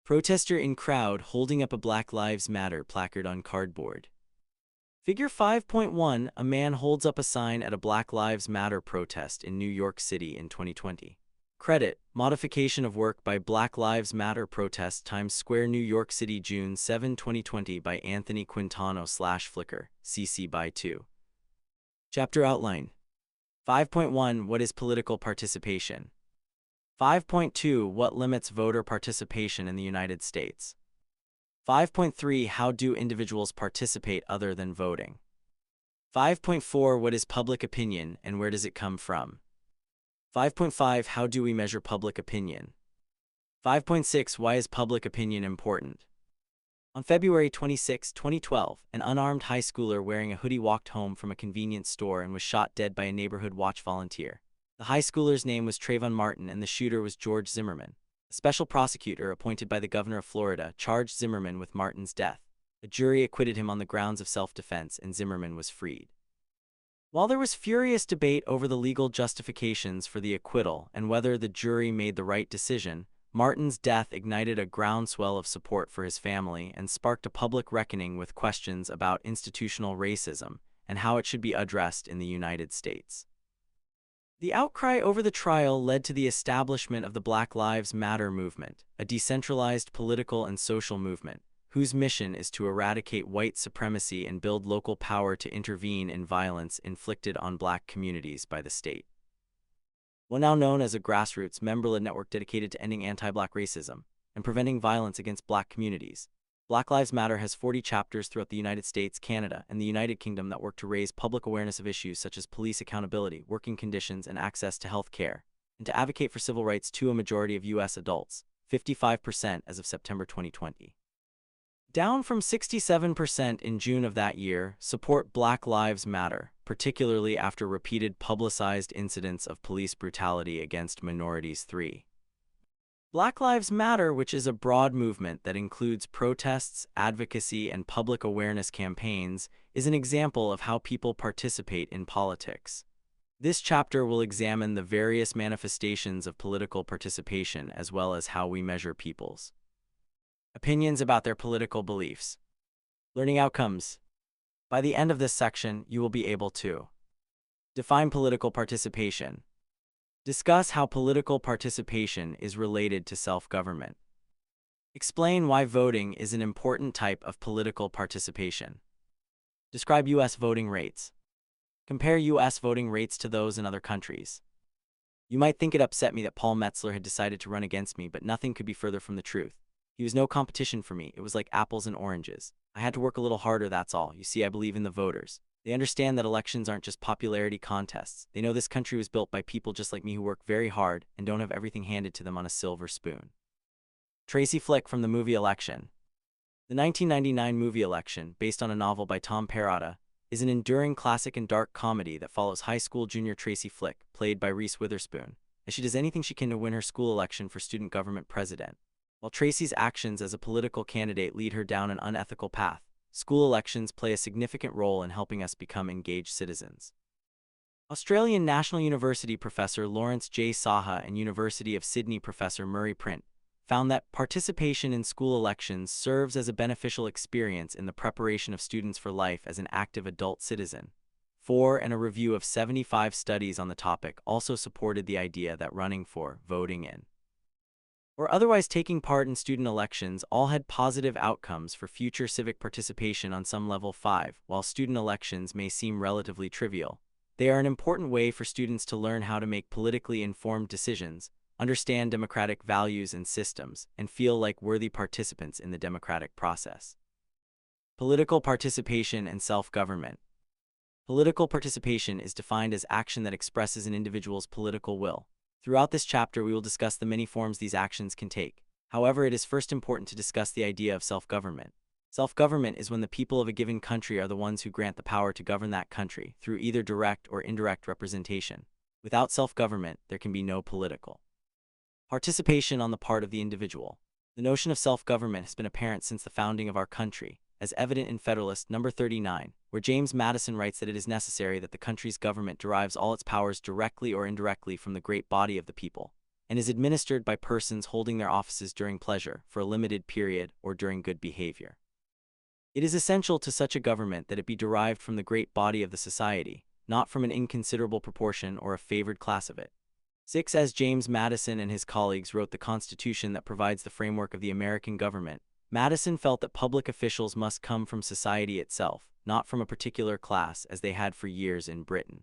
Protester in crowd holding up a Black Lives Matter placard on cardboard. Figure 5.1. A man holds up a sign at a Black Lives Matter protest in New York City in 2020. Credit: Modification of work by Black Lives Matter protest Times Square, New York City, June 7, 2020 by Anthony Quintano/Flickr, CC by 2. Chapter Outline. 5.1. What is political participation? 5.2. What limits voter participation in the United States? 5.3. How do individuals participate other than voting? 5.4. What is public opinion and where does it come from? 5.5. How do we measure public opinion? 5.6. Why is public opinion important? On February 26, 2012, an unarmed high schooler wearing a hoodie walked home from a convenience store and was shot dead by a neighborhood watch volunteer. The high schooler's name was Trayvon Martin and the shooter was George Zimmerman. A special prosecutor appointed by the governor of Florida charged Zimmerman with Martin's death. A jury acquitted him on the grounds of self-defense and Zimmerman was freed. While there was furious debate over the legal justifications for the acquittal and whether the jury made the right decision, Martin's death ignited a groundswell of support for his family and sparked a public reckoning with questions about institutional racism and how it should be addressed in the United States. The outcry over the trial led to the establishment of the Black Lives Matter movement, a decentralized political and social movement, whose mission is to eradicate white supremacy and build local power to intervene in violence inflicted on black communities by the state. Well, now known as a grassroots, member-led network dedicated to ending anti-black racism and preventing violence against black communities, Black Lives Matter has 40 chapters throughout the United States, Canada, and the United Kingdom that work to raise public awareness of issues such as police accountability, working conditions, and access to health care, and to advocate for civil rights to a majority of U.S. adults, 55% as of September 2020. Down from 67% in June of that year, support Black Lives Matter, particularly after repeated publicized incidents of police brutality against minorities. 3. Black Lives Matter, which is a broad movement that includes protests, advocacy, and public awareness campaigns, is an example of how people participate in politics. This chapter will examine the various manifestations of political participation as well as how we measure people's opinions about their political beliefs. Learning outcomes. By the end of this section, you will be able to define political participation, discuss how political participation is related to self-government, explain why voting is an important type of political participation, describe U.S. voting rates, compare U.S. voting rates to those in other countries. You might think it upset me that Paul Metzler had decided to run against me, but nothing could be further from the truth. He was no competition for me. It was like apples and oranges. I had to work a little harder, that's all. You see, I believe in the voters. They understand that elections aren't just popularity contests. They know this country was built by people just like me who work very hard and don't have everything handed to them on a silver spoon. Tracy Flick from the movie Election. The 1999 movie Election, based on a novel by Tom Perrotta, is an enduring classic and dark comedy that follows high school junior Tracy Flick, played by Reese Witherspoon, as she does anything she can to win her school election for student government president. While Tracy's actions as a political candidate lead her down an unethical path, school elections play a significant role in helping us become engaged citizens. Australian National University professor Lawrence J. Saha and University of Sydney professor Murray Print found that participation in school elections serves as a beneficial experience in the preparation of students for life as an active adult citizen. 4. And a review of 75 studies on the topic also supported the idea that running for, voting in, or otherwise taking part in student elections all had positive outcomes for future civic participation on some level. 5. While student elections may seem relatively trivial, they are an important way for students to learn how to make politically informed decisions, understand democratic values and systems, and feel like worthy participants in the democratic process. Political participation and self-government. Political participation is defined as action that expresses an individual's political will. Throughout this chapter, we will discuss the many forms these actions can take. However, it is first important to discuss the idea of self-government. Self-government is when the people of a given country are the ones who grant the power to govern that country through either direct or indirect representation. Without self-government, there can be no political participation on the part of the individual. The notion of self-government has been apparent since the founding of our country, as evident in Federalist No. 39, where James Madison writes that it is necessary that the country's government derives all its powers directly or indirectly from the great body of the people. and is administered by persons holding their offices during pleasure, for a limited period, or during good behavior. It is essential to such a government that it be derived from the great body of the society, not from an inconsiderable proportion or a favored class of it. 6. As James Madison and his colleagues wrote the Constitution that provides the framework of the American government, Madison felt that public officials must come from society itself, not from a particular class as they had for years in Britain.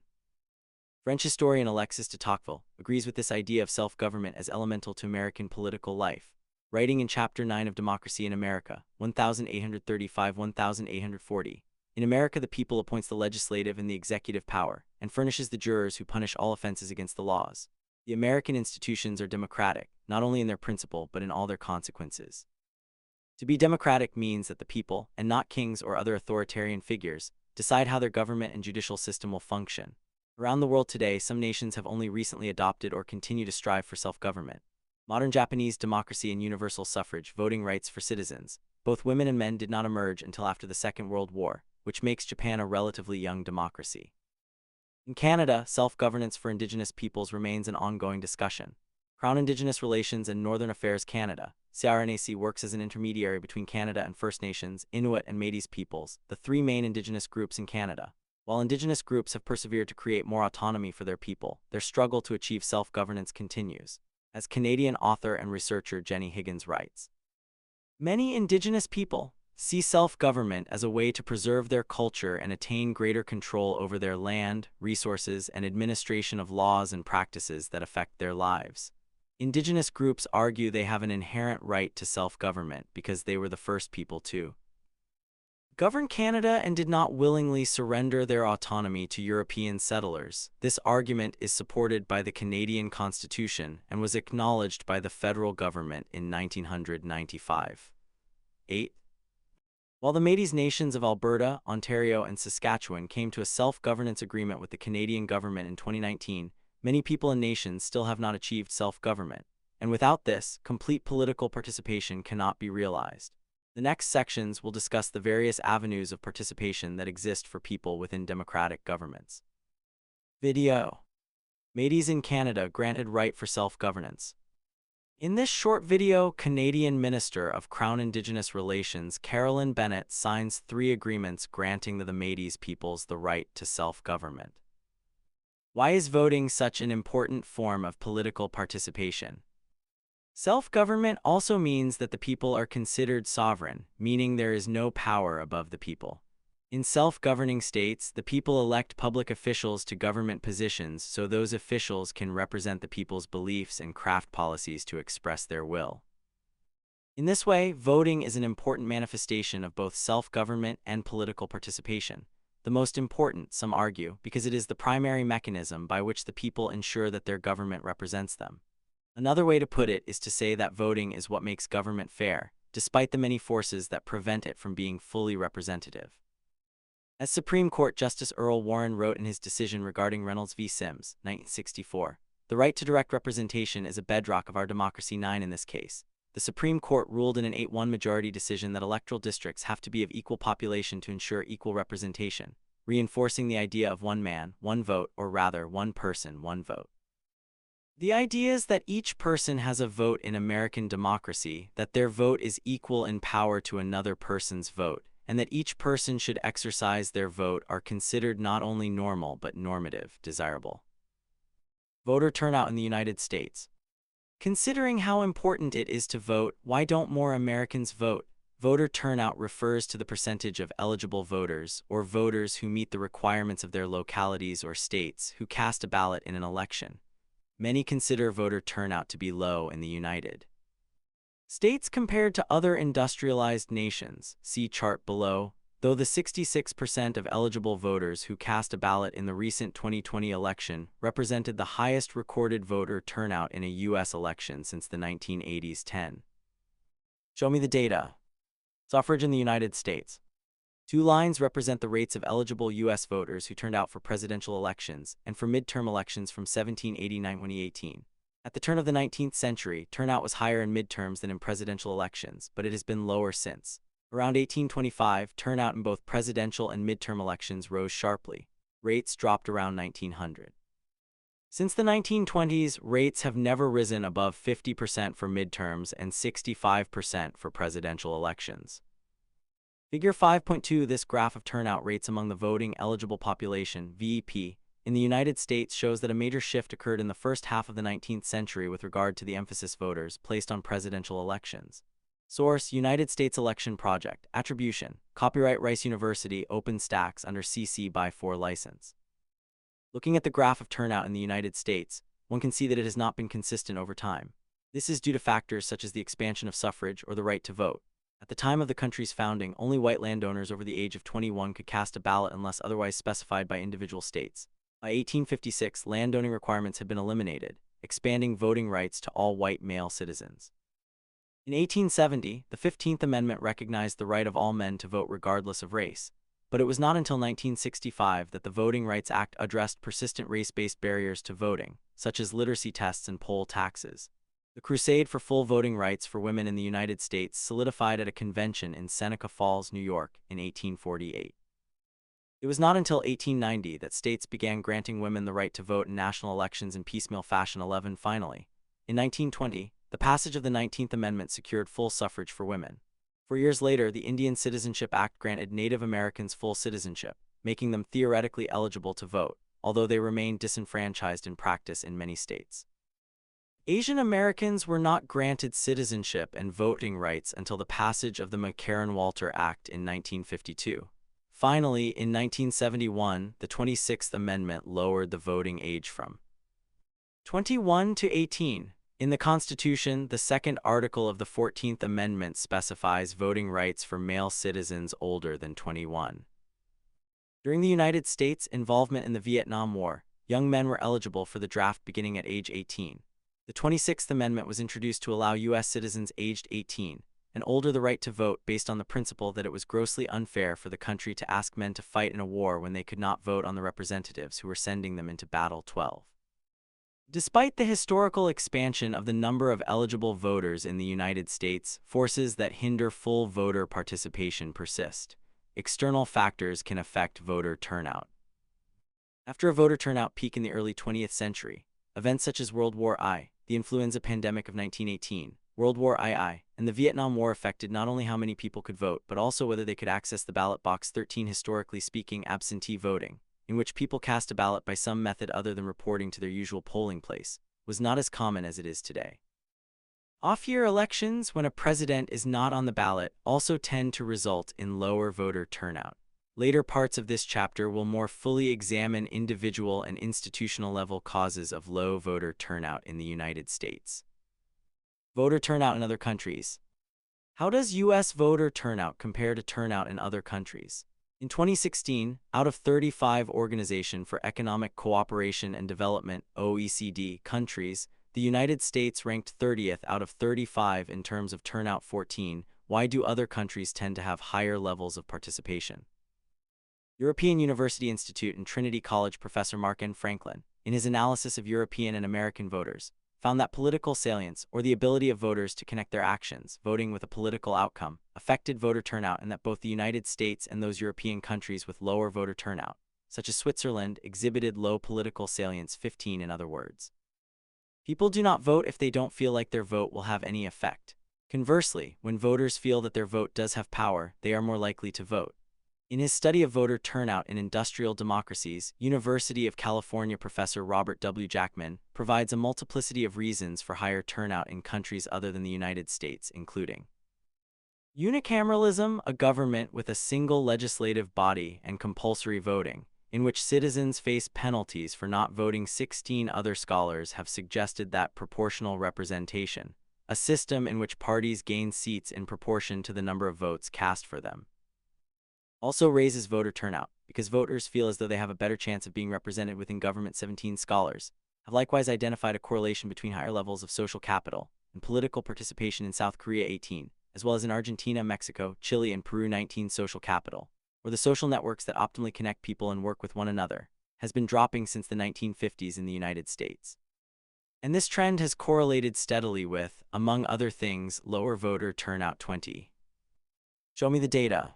French historian Alexis de Tocqueville agrees with this idea of self-government as elemental to American political life, writing in Chapter 9 of Democracy in America, 1835-1840. In America, the people appoints the legislative and the executive power, and furnishes the jurors who punish all offenses against the laws. The American institutions are democratic, not only in their principle but in all their consequences. To be democratic means that the people, and not kings or other authoritarian figures, decide how their government and judicial system will function. Around the world today, some nations have only recently adopted or continue to strive for self-government. Modern Japanese democracy and universal suffrage, voting rights for citizens, both women and men, did not emerge until after the Second World War, which makes Japan a relatively young democracy. In Canada, self-governance for Indigenous peoples remains an ongoing discussion. Crown Indigenous Relations and Northern Affairs Canada, CRNAC, works as an intermediary between Canada and First Nations, Inuit and Métis peoples, the three main Indigenous groups in Canada. While Indigenous groups have persevered to create more autonomy for their people, their struggle to achieve self-governance continues, as Canadian author and researcher Jenny Higgins writes. Many Indigenous people see self-government as a way to preserve their culture and attain greater control over their land, resources, and administration of laws and practices that affect their lives. Indigenous groups argue they have an inherent right to self-government because they were the first people to govern Canada and did not willingly surrender their autonomy to European settlers. This argument is supported by the Canadian Constitution and was acknowledged by the federal government in 1995. 8. While the Métis nations of Alberta, Ontario, and Saskatchewan came to a self-governance agreement with the Canadian government in 2019, many people and nations still have not achieved self-government, and without this, complete political participation cannot be realized. The next sections will discuss the various avenues of participation that exist for people within democratic governments. Video. Métis in Canada granted right for self-governance. In this short video, Canadian Minister of Crown Indigenous Relations Carolyn Bennett signs 3 agreements granting the Métis peoples the right to self-government. Why is voting such an important form of political participation? Self-government also means that the people are considered sovereign, meaning there is no power above the people. In self-governing states, the people elect public officials to government positions so those officials can represent the people's beliefs and craft policies to express their will. In this way, voting is an important manifestation of both self-government and political participation. The most important, some argue, because it is the primary mechanism by which the people ensure that their government represents them. Another way to put it is to say that voting is what makes government fair, despite the many forces that prevent it from being fully representative. As Supreme Court Justice Earl Warren wrote in his decision regarding Reynolds v. Sims, 1964, the right to direct representation is a bedrock of our democracy. 9. In this case, the Supreme Court ruled in an 8-1 majority decision that electoral districts have to be of equal population to ensure equal representation, reinforcing the idea of one man, one vote, or rather, one person, one vote. The idea is that each person has a vote in American democracy, that their vote is equal in power to another person's vote, and that each person should exercise their vote are considered not only normal but normative, desirable. Voter turnout in the United States. Considering how important it is to vote, why don't more Americans vote? Voter turnout refers to the percentage of eligible voters, or voters who meet the requirements of their localities or states, who cast a ballot in an election. Many consider voter turnout to be low in the United States compared to other industrialized nations, see chart below, though the 66% of eligible voters who cast a ballot in the recent 2020 election represented the highest recorded voter turnout in a U.S. election since the 1980s. 10. Show me the data. Suffrage in the United States. 2 lines represent the rates of eligible U.S. voters who turned out for presidential elections and for midterm elections from 1789 to 2018. At the turn of the 19th century, turnout was higher in midterms than in presidential elections, but it has been lower since. Around 1825, turnout in both presidential and midterm elections rose sharply. Rates dropped around 1900. Since the 1920s, rates have never risen above 50% for midterms and 65% for presidential elections. Figure 5.2. This graph of turnout rates among the voting-eligible population, VEP, in the United States shows that a major shift occurred in the first half of the 19th century with regard to the emphasis voters placed on presidential elections. Source: United States Election Project. Attribution: Copyright Rice University, OpenStax under CC by 4 license. Looking at the graph of turnout in the United States, one can see that it has not been consistent over time. This is due to factors such as the expansion of suffrage or the right to vote. At the time of the country's founding, only white landowners over the age of 21 could cast a ballot unless otherwise specified by individual states. By 1856, landowning requirements had been eliminated, expanding voting rights to all white male citizens. In 1870, the 15th Amendment recognized the right of all men to vote regardless of race, but it was not until 1965 that the Voting Rights Act addressed persistent race-based barriers to voting, such as literacy tests and poll taxes. The crusade for full voting rights for women in the United States solidified at a convention in Seneca Falls, New York, in 1848. It was not until 1890 that states began granting women the right to vote in national elections in piecemeal fashion. Finally, in 1920, the passage of the 19th Amendment secured full suffrage for women. 4 years later, the Indian Citizenship Act granted Native Americans full citizenship, making them theoretically eligible to vote, although they remained disenfranchised in practice in many states. Asian Americans were not granted citizenship and voting rights until the passage of the McCarran-Walter Act in 1952. Finally, in 1971, the 26th Amendment lowered the voting age from 21 to 18. In the Constitution, the second article of the 14th Amendment specifies voting rights for male citizens older than 21. During the United States' involvement in the Vietnam War, young men were eligible for the draft beginning at age 18. The 26th Amendment was introduced to allow U.S. citizens aged 18 and older the right to vote based on the principle that it was grossly unfair for the country to ask men to fight in a war when they could not vote on the representatives who were sending them into battle. 12. Despite the historical expansion of the number of eligible voters in the United States, forces that hinder full voter participation persist. External factors can affect voter turnout. After a voter turnout peak in the early 20th century, events such as World War I, the influenza pandemic of 1918, World War II, and the Vietnam War affected not only how many people could vote but also whether they could access the ballot box. 13. Historically speaking, absentee voting, in which people cast a ballot by some method other than reporting to their usual polling place, was not as common as it is today. Off-year elections, when a president is not on the ballot, also tend to result in lower voter turnout. Later parts of this chapter will more fully examine individual and institutional level causes of low voter turnout in the United States. Voter turnout in other countries. How does U.S. voter turnout compare to turnout in other countries? In 2016, out of 35 Organization for Economic Cooperation and Development (OECD) countries, the United States ranked 30th out of 35 in terms of turnout. 14. Why do other countries tend to have higher levels of participation? European University Institute and Trinity College professor Mark N. Franklin, in his analysis of European and American voters, found that political salience, or the ability of voters to connect their actions, voting with a political outcome, affected voter turnout, and that both the United States and those European countries with lower voter turnout, such as Switzerland, exhibited low political salience. 15. In other words, people do not vote if they don't feel like their vote will have any effect. Conversely, when voters feel that their vote does have power, they are more likely to vote. In his study of voter turnout in industrial democracies, University of California professor Robert W. Jackman provides a multiplicity of reasons for higher turnout in countries other than the United States, including unicameralism, a government with a single legislative body and compulsory voting, in which citizens face penalties for not voting. 16. Other scholars have suggested that proportional representation, a system in which parties gain seats in proportion to the number of votes cast for them, also raises voter turnout, because voters feel as though they have a better chance of being represented within government. 17. Scholars have likewise identified a correlation between higher levels of social capital and political participation in South Korea. 18, as well as in Argentina, Mexico, Chile, and Peru. 19. Social capital, or the social networks that optimally connect people and work with one another, has been dropping since the 1950s in the United States. And this trend has correlated steadily with, among other things, lower voter turnout. 20. Show me the data.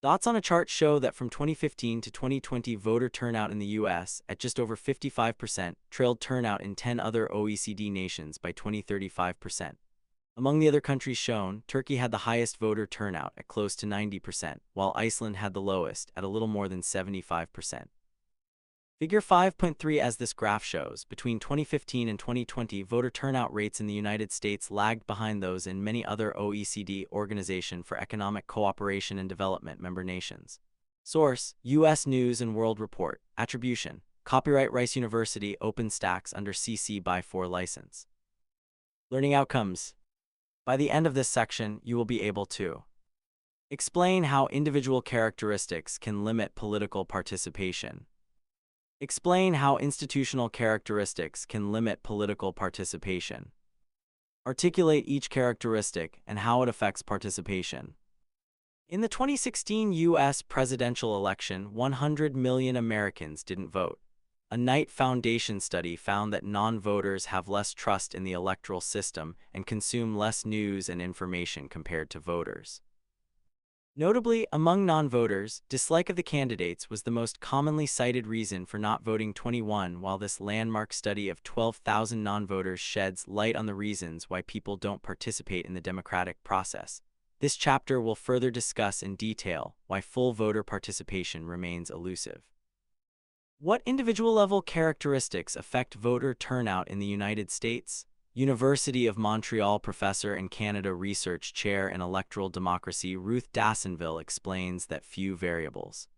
Dots on a chart show that from 2015 to 2020 voter turnout in the US, at just over 55%, trailed turnout in 10 other OECD nations by 20-35%. Among the other countries shown, Turkey had the highest voter turnout at close to 90%, while Iceland had the lowest at a little more than 75%. Figure 5.3. As this graph shows, between 2015 and 2020, voter turnout rates in the United States lagged behind those in many other OECD Organization for Economic Cooperation and Development member nations. Source: U.S. News and World Report. Attribution: Copyright Rice University OpenStax under CC by 4 license. Learning outcomes. By the end of this section, you will be able to explain how individual characteristics can limit political participation. Explain how institutional characteristics can limit political participation. Articulate each characteristic and how it affects participation. In the 2016 U.S. presidential election, 100 million Americans didn't vote. A Knight Foundation study found that non-voters have less trust in the electoral system and consume less news and information compared to voters. Notably, among non-voters, dislike of the candidates was the most commonly cited reason for not voting. 21. While this landmark study of 12,000 non-voters sheds light on the reasons why people don't participate in the democratic process, this chapter will further discuss in detail why full voter participation remains elusive. What individual-level characteristics affect voter turnout in the United States? University of Montreal professor and Canada Research Chair in Electoral Democracy Ruth Dassenville explains that few variables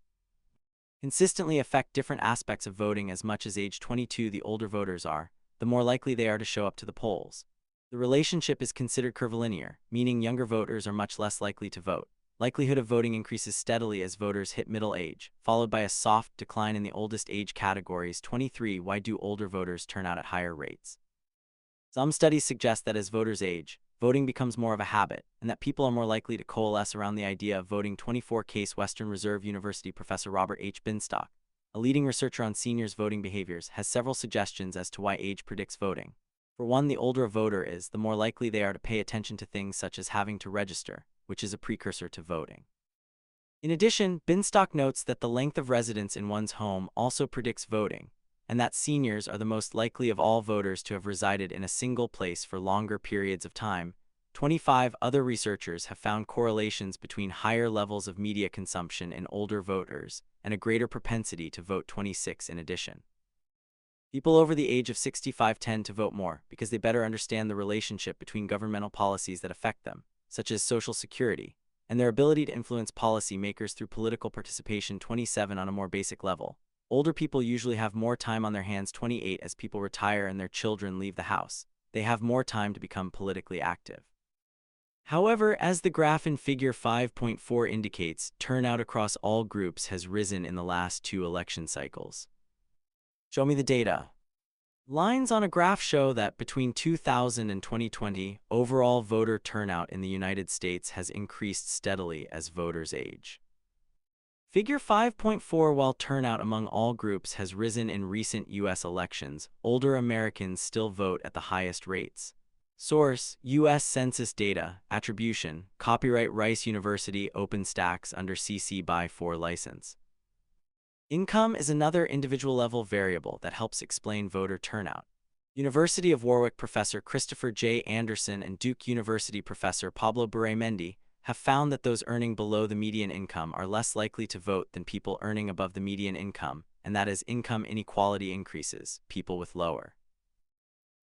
consistently affect different aspects of voting. As much as age 22 the older voters are, the more likely they are to show up to the polls. The relationship is considered curvilinear, meaning younger voters are much less likely to vote. Likelihood of voting increases steadily as voters hit middle age, followed by a soft decline in the oldest age categories. 23. Why do older voters turn out at higher rates? Some studies suggest that as voters age, voting becomes more of a habit, and that people are more likely to coalesce around the idea of voting. 24. Case Western Reserve University professor Robert H. Binstock, a leading researcher on seniors' voting behaviors, has several suggestions as to why age predicts voting. For one, the older a voter is, the more likely they are to pay attention to things such as having to register, which is a precursor to voting. In addition, Binstock notes that the length of residence in one's home also predicts voting, and that seniors are the most likely of all voters to have resided in a single place for longer periods of time. 25. Other researchers have found correlations between higher levels of media consumption in older voters and a greater propensity to vote. 26. In addition, people over the age of 65 tend to vote more because they better understand the relationship between governmental policies that affect them, such as Social Security, and their ability to influence policy makers through political participation. 27. On a more basic level, older people usually have more time on their hands. 28. As people retire and their children leave the house, they have more time to become politically active. However, as the graph in Figure 5.4 indicates, turnout across all groups has risen in the last 2 election cycles. Show me the data. Lines on a graph show that between 2000 and 2020, overall voter turnout in the United States has increased steadily as voters age. Figure 5.4. While turnout among all groups has risen in recent U.S. elections, older Americans still vote at the highest rates. Source: U.S. Census data. Attribution: Copyright Rice University OpenStax under CC by 4 license. Income is another individual-level variable that helps explain voter turnout. University of Warwick professor Christopher J. Anderson and Duke University professor Pablo Burramendi have found that those earning below the median income are less likely to vote than people earning above the median income, and that as income inequality increases, people with lower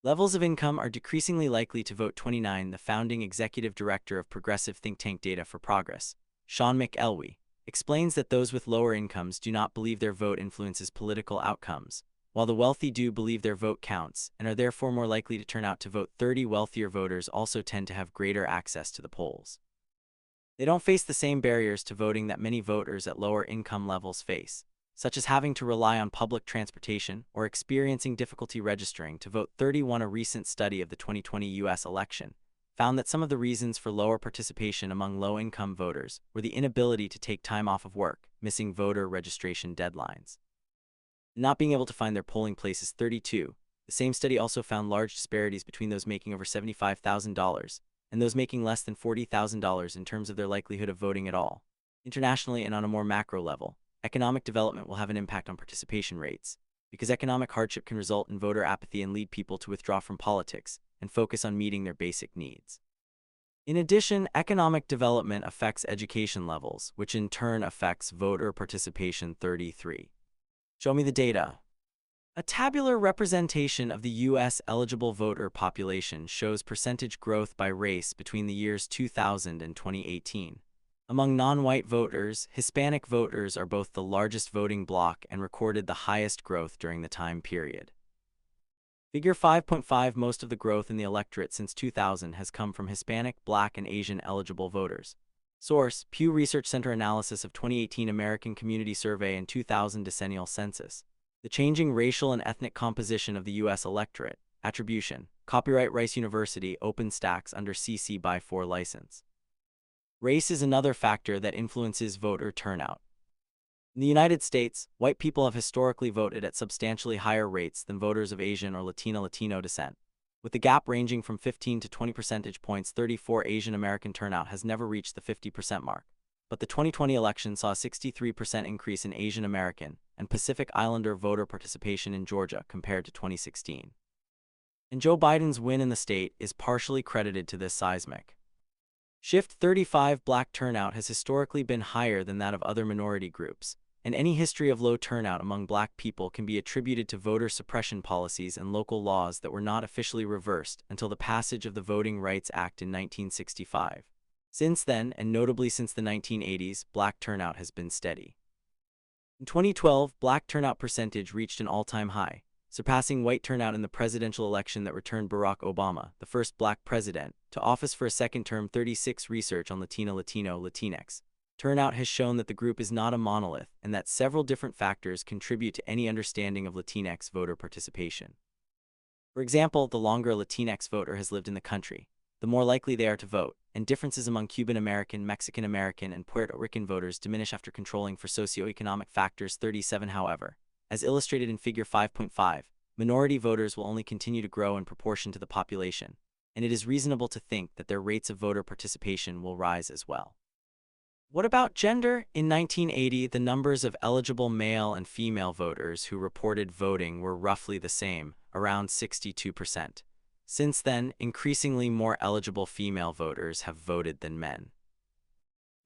levels of income are decreasingly likely to vote. 29. The founding executive director of progressive think tank Data for Progress, Sean McElwee, explains that those with lower incomes do not believe their vote influences political outcomes, while the wealthy do believe their vote counts and are therefore more likely to turn out to vote. 30. Wealthier voters also tend to have greater access to the polls. They don't face the same barriers to voting that many voters at lower income levels face, such as having to rely on public transportation or experiencing difficulty registering to vote. 31. A recent study of the 2020 U.S. election found that some of the reasons for lower participation among low-income voters were the inability to take time off of work, missing voter registration deadlines, and not being able to find their polling places. 32. The same study also found large disparities between those making over $75,000 and those making less than $40,000 in terms of their likelihood of voting at all. Internationally and on a more macro level, economic development will have an impact on participation rates, because economic hardship can result in voter apathy and lead people to withdraw from politics and focus on meeting their basic needs. In addition, economic development affects education levels, which in turn affects voter participation. 33. Show me the data. A tabular representation of the U.S. eligible voter population shows percentage growth by race between the years 2000 and 2018. Among non-white voters, Hispanic voters are both the largest voting bloc and recorded the highest growth during the time period. Figure 5.5. Most of the growth in the electorate since 2000 has come from Hispanic, Black, and Asian eligible voters. Source: Pew Research Center analysis of 2018 American Community Survey and 2000 Decennial Census. The changing racial and ethnic composition of the U.S. electorate. Attribution: Copyright Rice University, OpenStax under CC by 4 license. Race is another factor that influences voter turnout. In the United States, white people have historically voted at substantially higher rates than voters of Asian or Latino descent, with the gap ranging from 15 to 20 percentage points. 34. Asian American turnout has never reached the 50% mark, but the 2020 election saw a 63% increase in Asian American and Pacific Islander voter participation in Georgia compared to 2016. And Joe Biden's win in the state is partially credited to this seismic shift. 35. Black turnout has historically been higher than that of other minority groups, and any history of low turnout among Black people can be attributed to voter suppression policies and local laws that were not officially reversed until the passage of the Voting Rights Act in 1965. Since then, and notably since the 1980s, Black turnout has been steady. In 2012, Black turnout percentage reached an all-time high, surpassing white turnout in the presidential election that returned Barack Obama, the first Black president, to office for a second term. 36. Research on Latinx turnout has shown that the group is not a monolith and that several different factors contribute to any understanding of Latinx voter participation. For example, the longer a Latinx voter has lived in the country, the more likely they are to vote, and differences among Cuban American, Mexican American, and Puerto Rican voters diminish after controlling for socioeconomic factors. 37. However, as illustrated in Figure 5.5, minority voters will only continue to grow in proportion to the population, and it is reasonable to think that their rates of voter participation will rise as well. What about gender? In 1980, the numbers of eligible male and female voters who reported voting were roughly the same, around 62%. Since then, increasingly more eligible female voters have voted than men.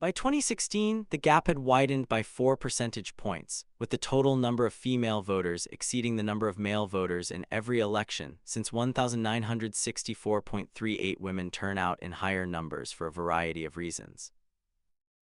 By 2016, the gap had widened by 4 percentage points, with the total number of female voters exceeding the number of male voters in every election since 1,964.38. Women turn out in higher numbers for a variety of reasons.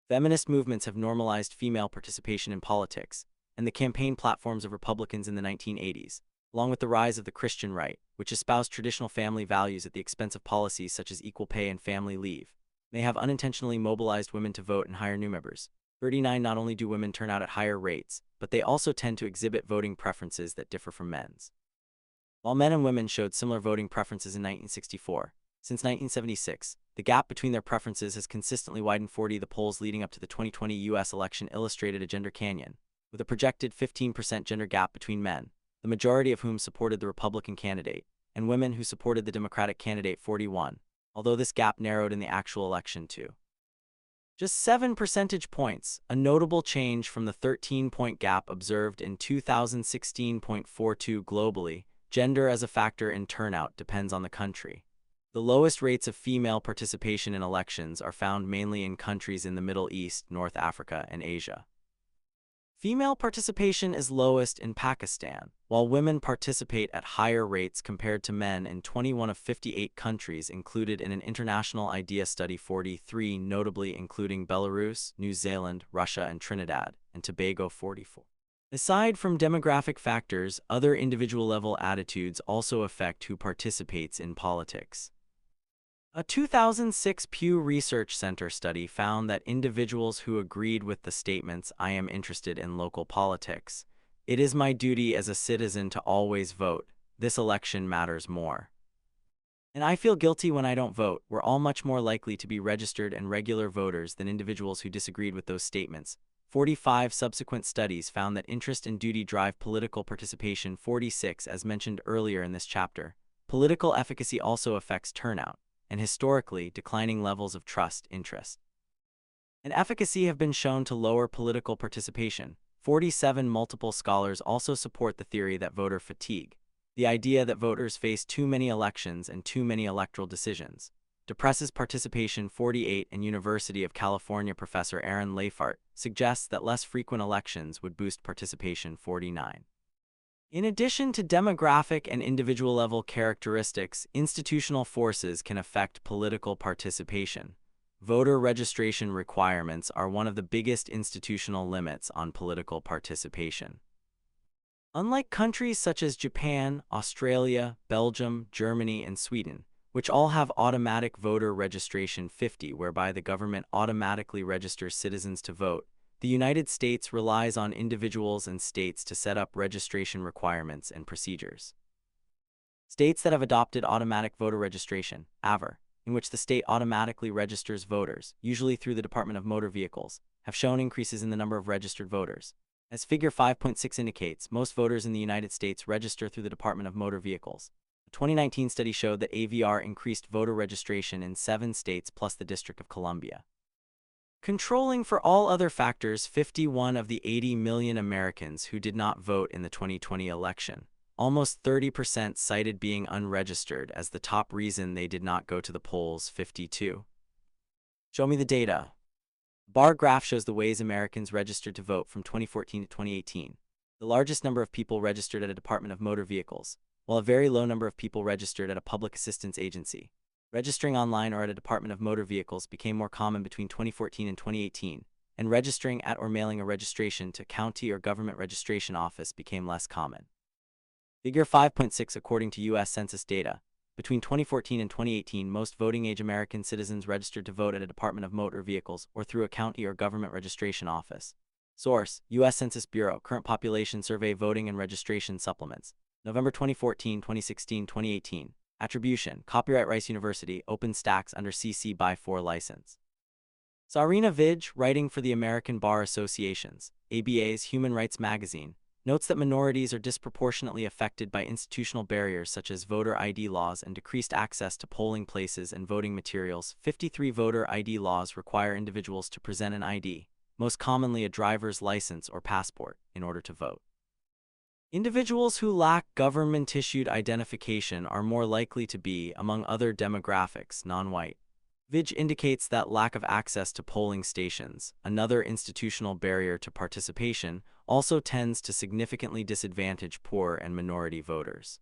Feminist movements have normalized female participation in politics, and the campaign platforms of Republicans in the 1980s, along with the rise of the Christian right, which espoused traditional family values at the expense of policies such as equal pay and family leave, may have unintentionally mobilized women to vote and hire new members. 39. Not only do women turn out at higher rates, but they also tend to exhibit voting preferences that differ from men's. While men and women showed similar voting preferences in 1964, since 1976, the gap between their preferences has consistently widened. 40. The polls leading up to the 2020 U.S. election illustrated a gender canyon, with a projected 15% gender gap between men, the majority of whom supported the Republican candidate, and women who supported the Democratic candidate. 41. Although this gap narrowed in the actual election to just 7 percentage points, a notable change from the 13-point gap observed in 2016.42. Globally, gender as a factor in turnout depends on the country. The lowest rates of female participation in elections are found mainly in countries in the Middle East, North Africa, and Asia. Female participation is lowest in Pakistan, while women participate at higher rates compared to men in 21 of 58 countries included in an international IDEA study. 43, notably including Belarus, New Zealand, Russia, and Trinidad and Tobago. 44. Aside from demographic factors, other individual-level attitudes also affect who participates in politics. A 2006 Pew Research Center study found that individuals who agreed with the statements, "I am interested in local politics. It is my duty as a citizen to always vote. This election matters more. And I feel guilty when I don't vote," were all much more likely to be registered and regular voters than individuals who disagreed with those statements. 45 subsequent studies found that interest and duty drive political participation. 46, as mentioned earlier in this chapter, political efficacy also affects turnout, and historically, declining levels of trust interest and efficacy have been shown to lower political participation. 47 multiple scholars also support the theory that voter fatigue, the idea that voters face too many elections and too many electoral decisions, depresses participation. 48 and University of California professor Aaron Leifart suggests that less frequent elections would boost participation. 49. In addition to demographic and individual-level characteristics, institutional forces can affect political participation. Voter registration requirements are one of the biggest institutional limits on political participation. Unlike countries such as Japan, Australia, Belgium, Germany, and Sweden, which all have automatic voter registration 50, whereby the government automatically registers citizens to vote, the United States relies on individuals and states to set up registration requirements and procedures. States that have adopted automatic voter registration, AVR, in which the state automatically registers voters, usually through the Department of Motor Vehicles, have shown increases in the number of registered voters. As Figure 5.6 indicates, most voters in the United States register through the Department of Motor Vehicles. A 2019 study showed that AVR increased voter registration in 7 states plus the District of Columbia. Controlling for all other factors, 51 of the 80 million Americans who did not vote in the 2020 election, almost 30%, cited being unregistered as the top reason they did not go to the polls. 52. Show me the data. Bar graph shows the ways Americans registered to vote from 2014 to 2018. The largest number of people registered at a Department of Motor Vehicles, while a very low number of people registered at a public assistance agency. Registering online or at a Department of Motor Vehicles became more common between 2014 and 2018, and registering at or mailing a registration to county or government registration office became less common. Figure 5.6. According to U.S. Census data, between 2014 and 2018, most voting-age American citizens registered to vote at a Department of Motor Vehicles or through a county or government registration office. Source: U.S. Census Bureau, Current Population Survey, Voting and Registration Supplements, November 2014, 2016, 2018. Attribution: Copyright Rice University, OpenStax under CC by 4 license. Sarina Vij, writing for the American Bar Association's ABA's Human Rights Magazine, notes that minorities are disproportionately affected by institutional barriers such as voter ID laws and decreased access to polling places and voting materials. 53 voter ID laws require individuals to present an ID, most commonly a driver's license or passport, in order to vote. Individuals who lack government-issued identification are more likely to be, among other demographics, non-white. Vij indicates that lack of access to polling stations, another institutional barrier to participation, also tends to significantly disadvantage poor and minority voters.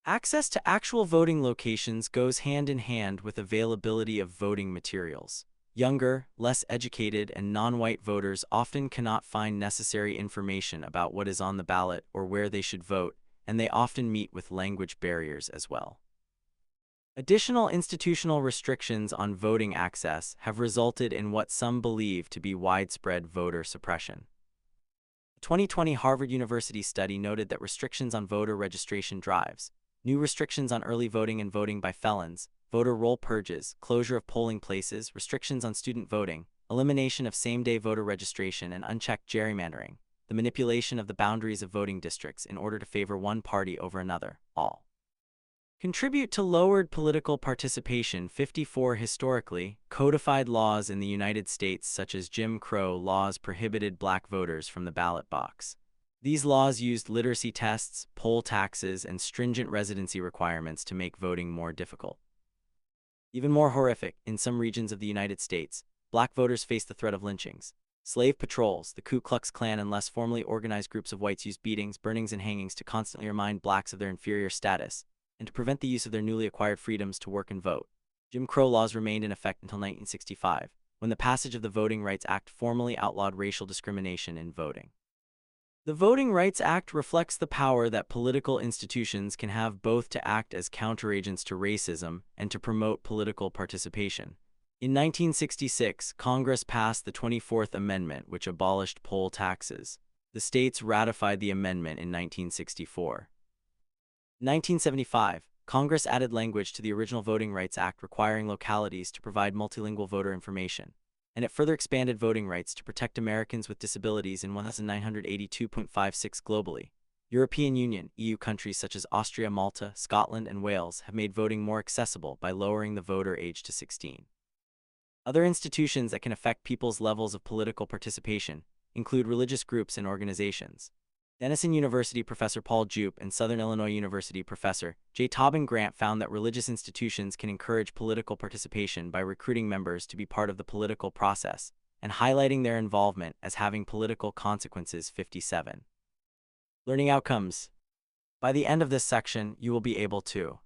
Access to actual voting locations goes hand in hand with availability of voting materials. Younger, less educated, and non-white voters often cannot find necessary information about what is on the ballot or where they should vote, and they often meet with language barriers as well. Additional institutional restrictions on voting access have resulted in what some believe to be widespread voter suppression. A 2020 Harvard University study noted that restrictions on voter registration drives, new restrictions on early voting and voting by felons, voter roll purges, closure of polling places, restrictions on student voting, elimination of same-day voter registration, and unchecked gerrymandering, the manipulation of the boundaries of voting districts in order to favor one party over another, all contribute to lowered political participation. 54 Historically, codified laws in the United States such as Jim Crow laws prohibited black voters from the ballot box. These laws used literacy tests, poll taxes, and stringent residency requirements to make voting more difficult. Even more horrific, in some regions of the United States, black voters faced the threat of lynchings. Slave patrols, the Ku Klux Klan, and less formally organized groups of whites used beatings, burnings, and hangings to constantly remind blacks of their inferior status and to prevent the use of their newly acquired freedoms to work and vote. Jim Crow laws remained in effect until 1965, when the passage of the Voting Rights Act formally outlawed racial discrimination in voting. The Voting Rights Act reflects the power that political institutions can have both to act as counteragents to racism and to promote political participation. In 1966, Congress passed the 24th Amendment, which abolished poll taxes. The states ratified the amendment in 1964. In 1975, Congress added language to the original Voting Rights Act requiring localities to provide multilingual voter information, and it further expanded voting rights to protect Americans with disabilities in 1982.56 globally. European Union (EU) countries such as Austria, Malta, Scotland, and Wales have made voting more accessible by lowering the voter age to 16. Other institutions that can affect people's levels of political participation include religious groups and organizations. Denison University Professor Paul Jupe and Southern Illinois University Professor J. Tobin Grant found that religious institutions can encourage political participation by recruiting members to be part of the political process and highlighting their involvement as having political consequences. 57. Learning outcomes. By the end of this section, you will be able to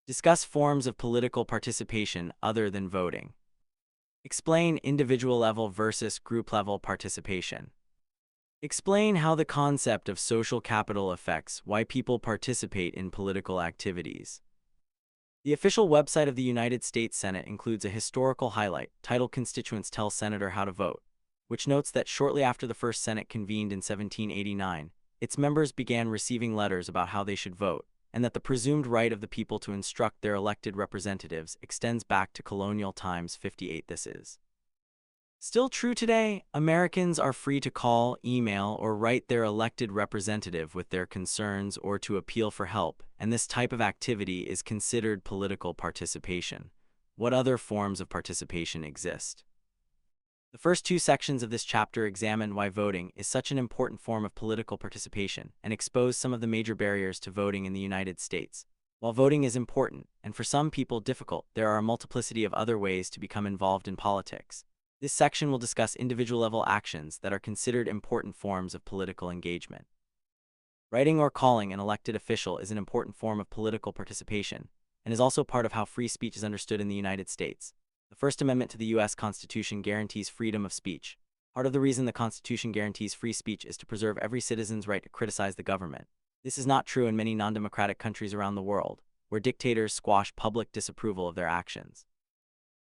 discuss forms of political participation other than voting. Explain individual-level versus group-level participation. Explain how the concept of social capital affects why people participate in political activities. The official website of the United States Senate includes a historical highlight titled "Constituents Tell Senator How to Vote," which notes that shortly after the first Senate convened in 1789, its members began receiving letters about how they should vote, and that the presumed right of the people to instruct their elected representatives extends back to colonial times. 58. This is still true today. Americans are free to call, email, or write their elected representative with their concerns or to appeal for help, and this type of activity is considered political participation. What other forms of participation exist? The first two sections of this chapter examine why voting is such an important form of political participation and expose some of the major barriers to voting in the United States. While voting is important, and for some people difficult, there are a multiplicity of other ways to become involved in politics. This section will discuss individual-level actions that are considered important forms of political engagement. Writing or calling an elected official is an important form of political participation and is also part of how free speech is understood in the United States. The First Amendment to the U.S. Constitution guarantees freedom of speech. Part of the reason the Constitution guarantees free speech is to preserve every citizen's right to criticize the government. This is not true in many non-democratic countries around the world, where dictators squash public disapproval of their actions.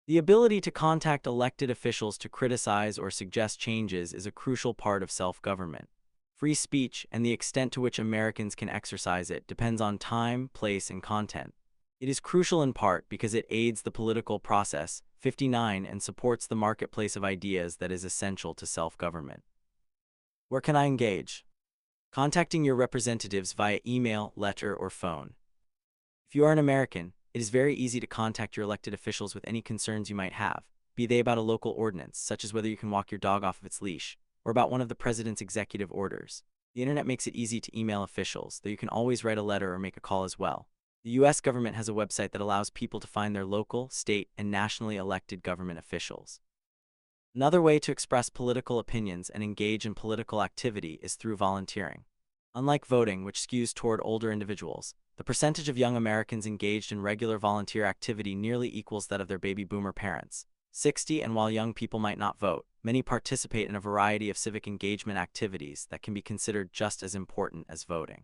The ability to contact elected officials to criticize or suggest changes is a crucial part of self-government. Free speech and the extent to which Americans can exercise it depends on time, place, and content. It is crucial in part because it aids the political process, 59, and supports the marketplace of ideas that is essential to self-government. Where can I engage? Contacting your representatives via email, letter, or phone. If you are an American, it is very easy to contact your elected officials with any concerns you might have, be they about a local ordinance, such as whether you can walk your dog off of its leash, or about one of the president's executive orders. The internet makes it easy to email officials, though you can always write a letter or make a call as well. The U.S. government has a website that allows people to find their local, state, and nationally elected government officials. Another way to express political opinions and engage in political activity is through volunteering. Unlike voting, which skews toward older individuals, the percentage of young Americans engaged in regular volunteer activity nearly equals that of their baby boomer parents, 60, and while young people might not vote, many participate in a variety of civic engagement activities that can be considered just as important as voting.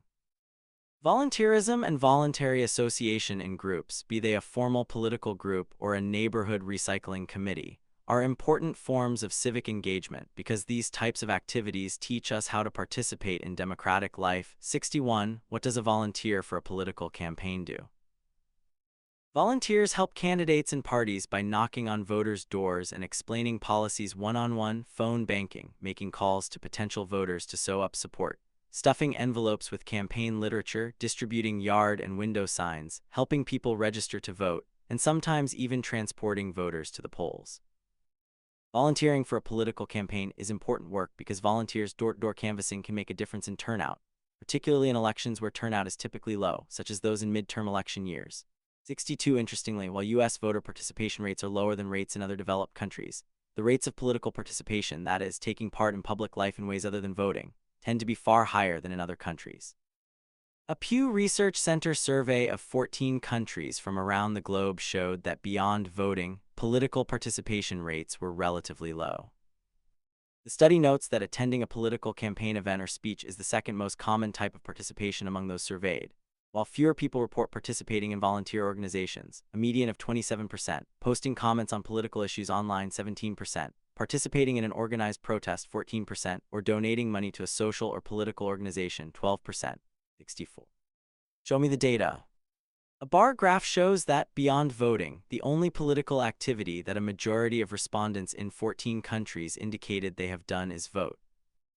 Volunteerism and voluntary association in groups, be they a formal political group or a neighborhood recycling committee, are important forms of civic engagement because these types of activities teach us how to participate in democratic life. 61. What does a volunteer for a political campaign do? Volunteers help candidates and parties by knocking on voters' doors and explaining policies one-on-one, phone banking, making calls to potential voters to sew up support, stuffing envelopes with campaign literature, distributing yard and window signs, helping people register to vote, and sometimes even transporting voters to the polls. Volunteering for a political campaign is important work because volunteers' door-to-door canvassing can make a difference in turnout, particularly in elections where turnout is typically low, such as those in midterm election years. 62. Interestingly, while U.S. voter participation rates are lower than rates in other developed countries, the rates of political participation, that is, taking part in public life in ways other than voting, tend to be far higher than in other countries. A Pew Research Center survey of 14 countries from around the globe showed that beyond voting, political participation rates were relatively low. The study notes that attending a political campaign event or speech is the second most common type of participation among those surveyed. While fewer people report participating in volunteer organizations, a median of 27%, posting comments on political issues online 17%, participating in an organized protest 14%, or donating money to a social or political organization 12%. 64. Show me the data. A bar graph shows that, beyond voting, the only political activity that a majority of respondents in 14 countries indicated they have done is vote.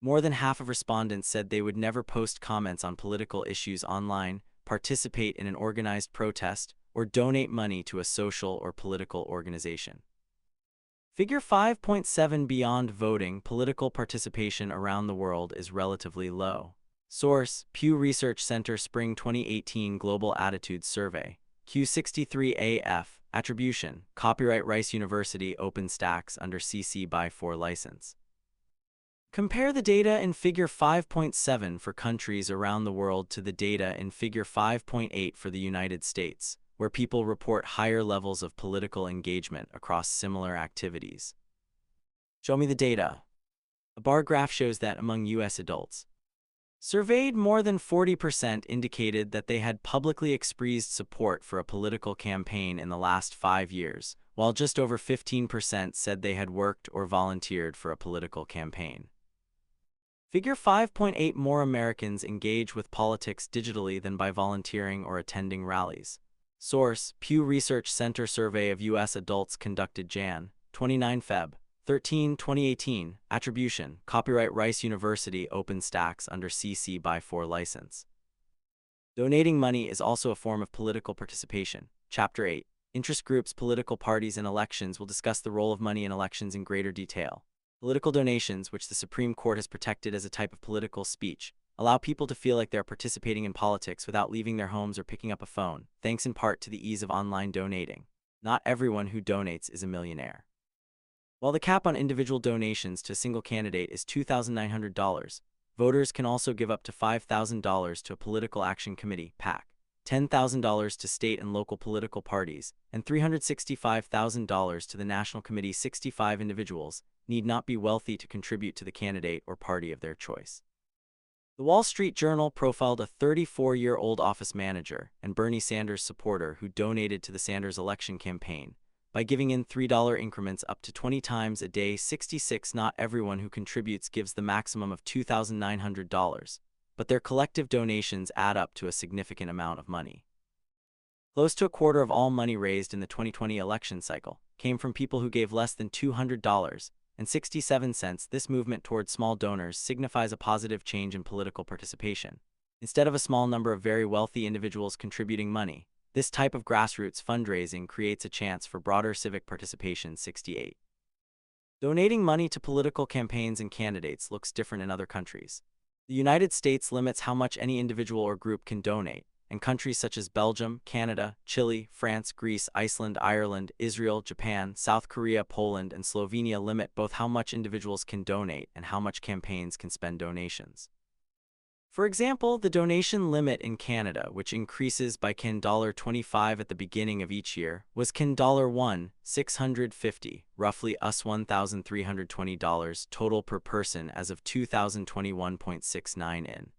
More than half of respondents said they would never post comments on political issues online, participate in an organized protest, or donate money to a social or political organization. Figure 5.7 Beyond voting, political participation around the world is relatively low. Source: Pew Research Center Spring 2018 Global Attitudes Survey. Q63AF. Attribution: Copyright Rice University OpenStax under CC by 4 license. Compare the data in Figure 5.7 for countries around the world to the data in Figure 5.8 for the United States, where people report higher levels of political engagement across similar activities. Show me the data. A bar graph shows that among U.S. adults surveyed, more than 40% indicated that they had publicly expressed support for a political campaign in the last 5 years, while just over 15% said they had worked or volunteered for a political campaign. Figure 5.8 More Americans engage with politics digitally than by volunteering or attending rallies. Source: Pew Research Center Survey of U.S. Adults conducted Jan. 29 Feb. 13, 2018. Attribution: Copyright Rice University OpenStax under CC by 4 license. Donating money is also a form of political participation. Chapter 8. Interest groups, political parties, and elections will discuss the role of money in elections in greater detail. Political donations, which the Supreme Court has protected as a type of political speech, allow people to feel like they are participating in politics without leaving their homes or picking up a phone, thanks in part to the ease of online donating. Not everyone who donates is a millionaire. While the cap on individual donations to a single candidate is $2,900, voters can also give up to $5,000 to a political action committee (PAC), $10,000 to state and local political parties, and $365,000 to the National Committee. 65 individuals need not be wealthy to contribute to the candidate or party of their choice. The Wall Street Journal profiled a 34-year-old office manager and Bernie Sanders supporter who donated to the Sanders election campaign by giving in $3 increments up to 20 times a day. 66 Not everyone who contributes gives the maximum of $2,900, but their collective donations add up to a significant amount of money. Close to a quarter of all money raised in the 2020 election cycle came from people who gave less than $200 and 67 cents. This movement toward small donors signifies a positive change in political participation. Instead of a small number of very wealthy individuals contributing money, this type of grassroots fundraising creates a chance for broader civic participation. 68. Donating money to political campaigns and candidates looks different in other countries. The United States limits how much any individual or group can donate, and countries such as Belgium, Canada, Chile, France, Greece, Iceland, Ireland, Israel, Japan, South Korea, Poland, and Slovenia limit both how much individuals can donate and how much campaigns can spend donations. For example, the donation limit in Canada, which increases by $25 at the beginning of each year, was $650, roughly $1,320 total per person as of 2021.69 in.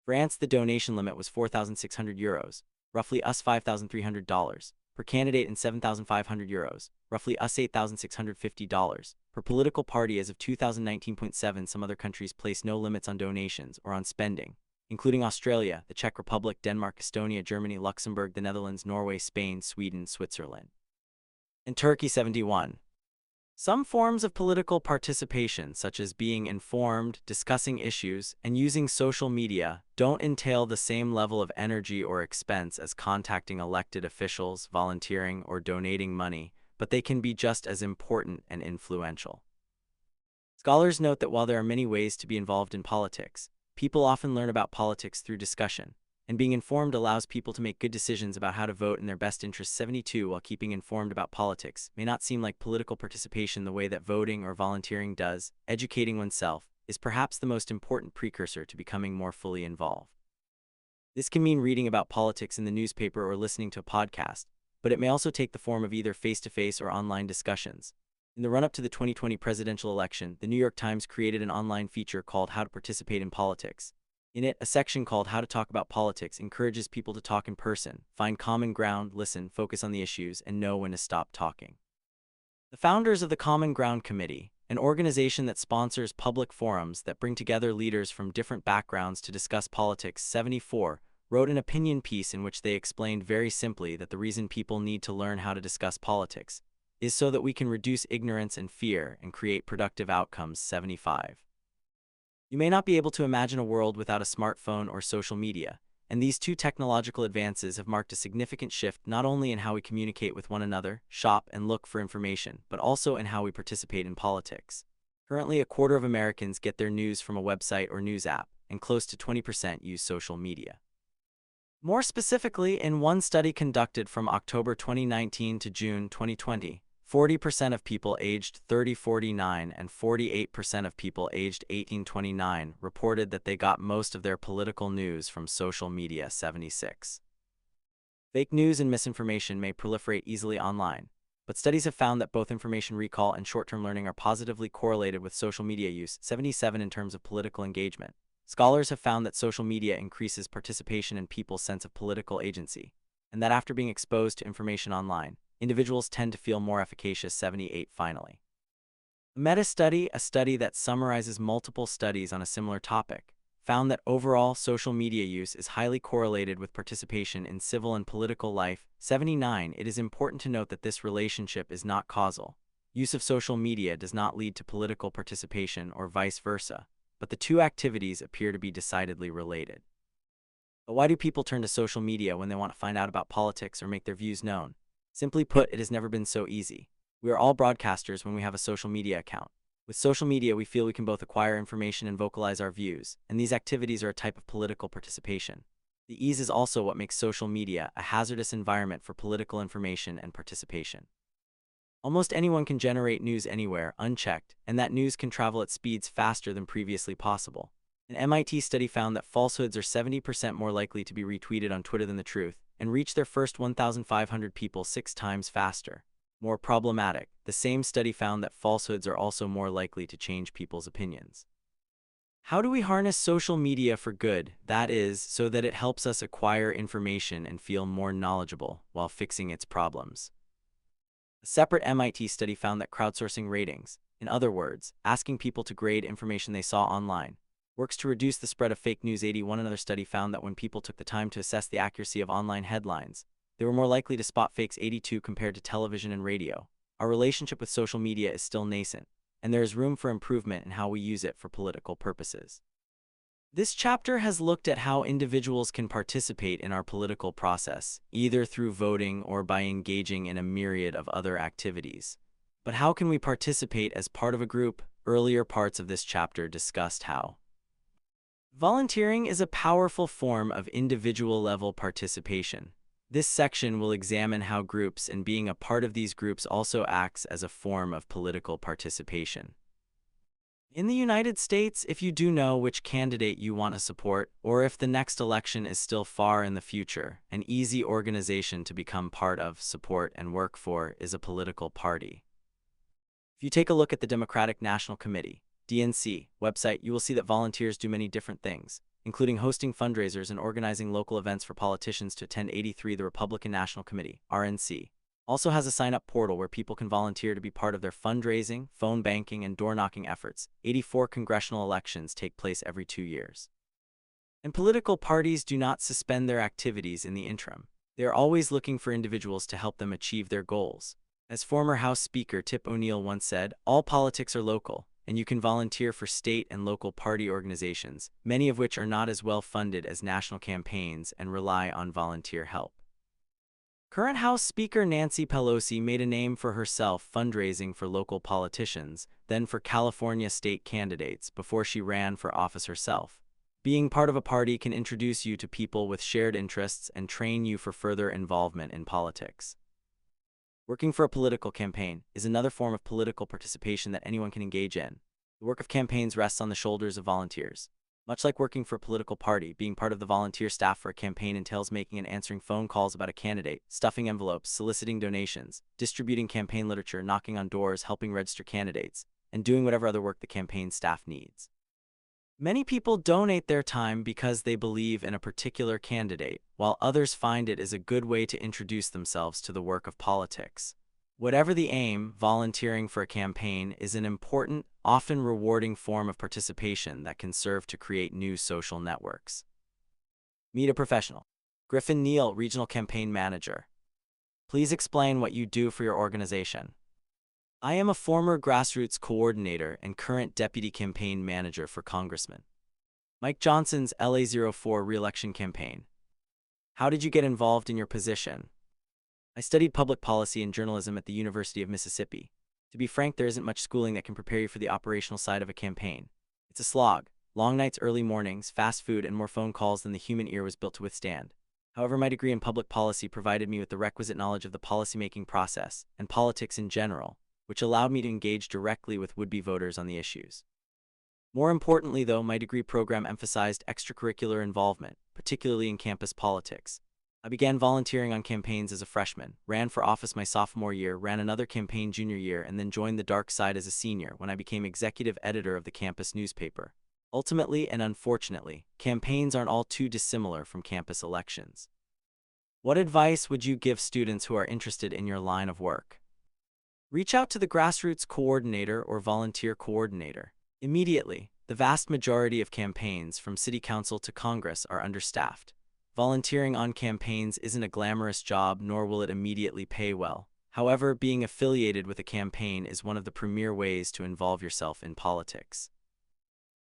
France, the donation limit was €4,600, roughly $5,300 per candidate, and €7,500, roughly $8,650 per political party as of 2019.7. Some other countries place no limits on donations or on spending, including Australia, the Czech Republic, Denmark, Estonia, Germany, Luxembourg, the Netherlands, Norway, Spain, Sweden, Switzerland, and Turkey. 71. Some forms of political participation, such as being informed, discussing issues, and using social media, don't entail the same level of energy or expense as contacting elected officials, volunteering, or donating money, but they can be just as important and influential. Scholars note that while there are many ways to be involved in politics, people often learn about politics through discussion, and being informed allows people to make good decisions about how to vote in their best interests. 72. While keeping informed about politics may not seem like political participation the way that voting or volunteering does, educating oneself is perhaps the most important precursor to becoming more fully involved. This can mean reading about politics in the newspaper or listening to a podcast, but it may also take the form of either face-to-face or online discussions. In the run-up to the 2020 presidential election, the New York Times created an online feature called How to Participate in Politics. In it, a section called How to Talk About Politics encourages people to talk in person, find common ground, listen, focus on the issues, and know when to stop talking. The founders of the Common Ground Committee, an organization that sponsors public forums that bring together leaders from different backgrounds to discuss politics. 74, wrote an opinion piece in which they explained very simply that the reason people need to learn how to discuss politics is so that we can reduce ignorance and fear and create productive outcomes. 75. You may not be able to imagine a world without a smartphone or social media, and these two technological advances have marked a significant shift not only in how we communicate with one another, shop, and look for information, but also in how we participate in politics. Currently, a quarter of Americans get their news from a website or news app, and close to 20% use social media. More specifically, in one study conducted from October 2019 to June 2020, 40% of people aged 30–49 and 48% of people aged 18–29 reported that they got most of their political news from social media. 76. Fake news and misinformation may proliferate easily online, but studies have found that both information recall and short-term learning are positively correlated with social media use. 77. In terms of political engagement, scholars have found that social media increases participation in people's sense of political agency, and that after being exposed to information online, individuals tend to feel more efficacious. 78. Finally, a meta-study, a study that summarizes multiple studies on a similar topic, found that overall social media use is highly correlated with participation in civil and political life. 79. It is important to note that this relationship is not causal. Use of social media does not lead to political participation or vice versa, but the two activities appear to be decidedly related. But why do people turn to social media when they want to find out about politics or make their views known? Simply put, it has never been so easy. We are all broadcasters when we have a social media account. With social media, we feel we can both acquire information and vocalize our views, and these activities are a type of political participation. The ease is also what makes social media a hazardous environment for political information and participation. Almost anyone can generate news anywhere, unchecked, and that news can travel at speeds faster than previously possible. An MIT study found that falsehoods are 70% more likely to be retweeted on Twitter than the truth, and reach their first 1,500 people 6 times faster. More problematic, the same study found that falsehoods are also more likely to change people's opinions. How do we harness social media for good? That is, so that it helps us acquire information and feel more knowledgeable while fixing its problems. A separate MIT study found that crowdsourcing ratings, in other words, asking people to grade information they saw online, works to reduce the spread of fake news. 81. Another study found that when people took the time to assess the accuracy of online headlines, they were more likely to spot fakes. 82. Compared to television and radio, our relationship with social media is still nascent, and there is room for improvement in how we use it for political purposes. This chapter has looked at how individuals can participate in our political process, either through voting or by engaging in a myriad of other activities. But how can we participate as part of a group? Earlier parts of this chapter discussed how volunteering is a powerful form of individual-level participation. This section will examine how groups and being a part of these groups also acts as a form of political participation. In the United States, if you do know which candidate you want to support, or if the next election is still far in the future, an easy organization to become part of, support, and work for is a political party. If you take a look at the Democratic National Committee, DNC, website, you will see that volunteers do many different things, including hosting fundraisers and organizing local events for politicians to attend. 83. The Republican National Committee, RNC, also has a sign-up portal where people can volunteer to be part of their fundraising, phone banking, and door-knocking efforts. 84. Congressional elections take place every 2 years, and political parties do not suspend their activities in the interim. They are always looking for individuals to help them achieve their goals. As former House Speaker Tip O'Neill once said, all politics are local, and you can volunteer for state and local party organizations, many of which are not as well funded as national campaigns and rely on volunteer help. Current House Speaker Nancy Pelosi made a name for herself fundraising for local politicians, then for California state candidates before she ran for office herself. Being part of a party can introduce you to people with shared interests and train you for further involvement in politics. Working for a political campaign is another form of political participation that anyone can engage in. The work of campaigns rests on the shoulders of volunteers. Much like working for a political party, being part of the volunteer staff for a campaign entails making and answering phone calls about a candidate, stuffing envelopes, soliciting donations, distributing campaign literature, knocking on doors, helping register candidates, and doing whatever other work the campaign staff needs. Many people donate their time because they believe in a particular candidate, while others find it is a good way to introduce themselves to the work of politics. Whatever the aim, volunteering for a campaign is an important, often rewarding form of participation that can serve to create new social networks. Meet a professional. Griffin Neal, Regional Campaign Manager. Please explain what you do for your organization. I am a former grassroots coordinator and current deputy campaign manager for Congressman Mike Johnson's LA04 re-election campaign. How did you get involved in your position? I studied public policy and journalism at the University of Mississippi. To be frank, there isn't much schooling that can prepare you for the operational side of a campaign. It's a slog. Long nights, early mornings, fast food, and more phone calls than the human ear was built to withstand. However, my degree in public policy provided me with the requisite knowledge of the policymaking process and politics in general, which allowed me to engage directly with would-be voters on the issues. More importantly, though, my degree program emphasized extracurricular involvement, particularly in campus politics. I began volunteering on campaigns as a freshman, ran for office my sophomore year, ran another campaign junior year, and then joined the dark side as a senior when I became executive editor of the campus newspaper. Ultimately and unfortunately, campaigns aren't all too dissimilar from campus elections. What advice would you give students who are interested in your line of work? Reach out to the grassroots coordinator or volunteer coordinator. Immediately, the vast majority of campaigns, from city council to Congress, are understaffed. Volunteering on campaigns isn't a glamorous job, nor will it immediately pay well. However, being affiliated with a campaign is one of the premier ways to involve yourself in politics.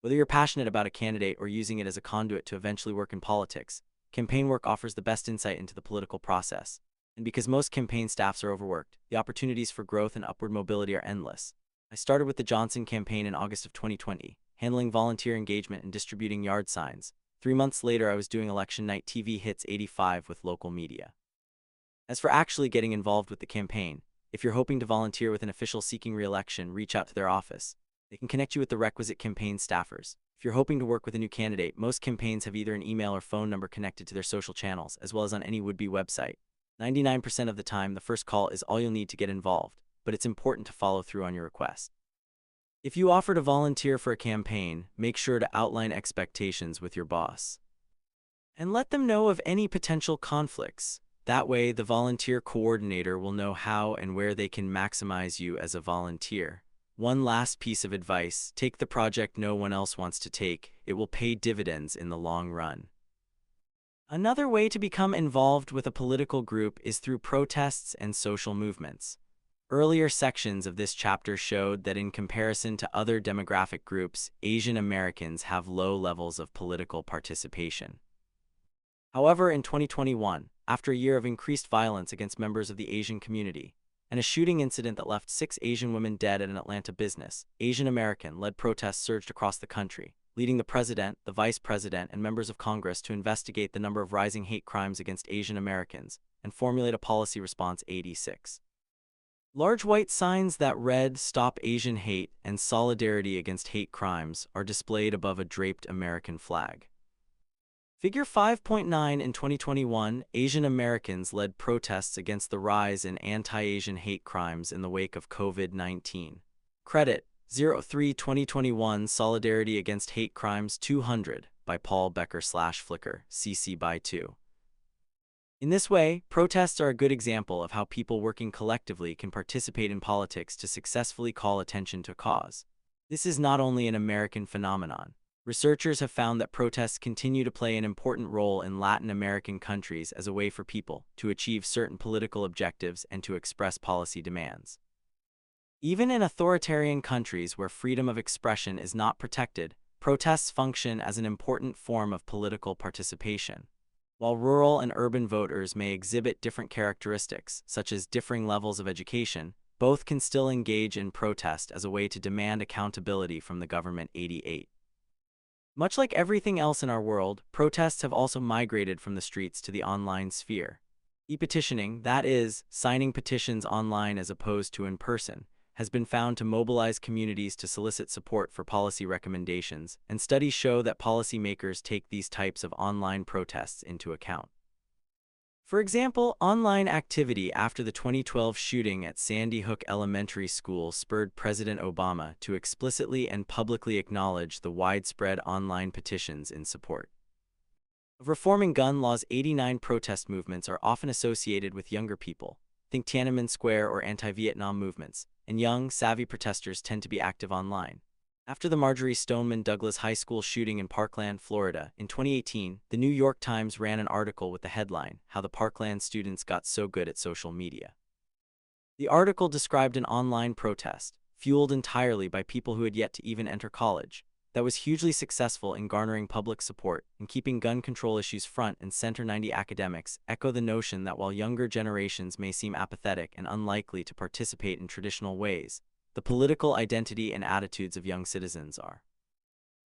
Whether you're passionate about a candidate or using it as a conduit to eventually work in politics, campaign work offers the best insight into the political process. And because most campaign staffs are overworked, the opportunities for growth and upward mobility are endless. I started with the Johnson campaign in August of 2020, handling volunteer engagement and distributing yard signs. 3 months later, I was doing election night TV hits 85 with local media. As for actually getting involved with the campaign, if you're hoping to volunteer with an official seeking re-election, reach out to their office. They can connect you with the requisite campaign staffers. If you're hoping to work with a new candidate, most campaigns have either an email or phone number connected to their social channels, as well as on any would-be website. 99% of the time, the first call is all you'll need to get involved, but it's important to follow through on your request. If you offer to volunteer for a campaign, make sure to outline expectations with your boss. And let them know of any potential conflicts. That way, the volunteer coordinator will know how and where they can maximize you as a volunteer. One last piece of advice: take the project no one else wants to take. It will pay dividends in the long run. Another way to become involved with a political group is through protests and social movements. Earlier sections of this chapter showed that in comparison to other demographic groups, Asian Americans have low levels of political participation. However, in 2021, after a year of increased violence against members of the Asian community, and a shooting incident that left 6 Asian women dead at an Atlanta business, Asian American-led protests surged across the country, leading the president, the vice president, and members of Congress to investigate the number of rising hate crimes against Asian Americans and formulate a policy response. 86. Large white signs that read "Stop Asian Hate" and "Solidarity Against Hate Crimes" are displayed above a draped American flag. Figure 5.9. In 2021, Asian Americans led protests against the rise in anti-Asian hate crimes in the wake of COVID-19. Credit 03/2021 Solidarity Against Hate Crimes 200 by Paul Becker/Flickr, CC by 2. In this way, protests are a good example of how people working collectively can participate in politics to successfully call attention to a cause. This is not only an American phenomenon. Researchers have found that protests continue to play an important role in Latin American countries as a way for people to achieve certain political objectives and to express policy demands. Even in authoritarian countries where freedom of expression is not protected, protests function as an important form of political participation. While rural and urban voters may exhibit different characteristics, such as differing levels of education, both can still engage in protest as a way to demand accountability from the government. 88. Much like everything else in our world, protests have also migrated from the streets to the online sphere. E-petitioning, that is, signing petitions online as opposed to in person, has been found to mobilize communities to solicit support for policy recommendations, and studies show that policymakers take these types of online protests into account. For example, online activity after the 2012 shooting at Sandy Hook Elementary School spurred President Obama to explicitly and publicly acknowledge the widespread online petitions in support of reforming gun laws. 89 protest movements are often associated with younger people. Think Tiananmen Square or anti-Vietnam movements, and young, savvy protesters tend to be active online. After the Marjorie Stoneman Douglas High School shooting in Parkland, Florida, in 2018, the New York Times ran an article with the headline, "How the Parkland Students Got So Good at Social Media." The article described an online protest, fueled entirely by people who had yet to even enter college. that was hugely successful in garnering public support and keeping gun control issues front and center. 90 academics echo the notion that while younger generations may seem apathetic and unlikely to participate in traditional ways, the political identity and attitudes of young citizens are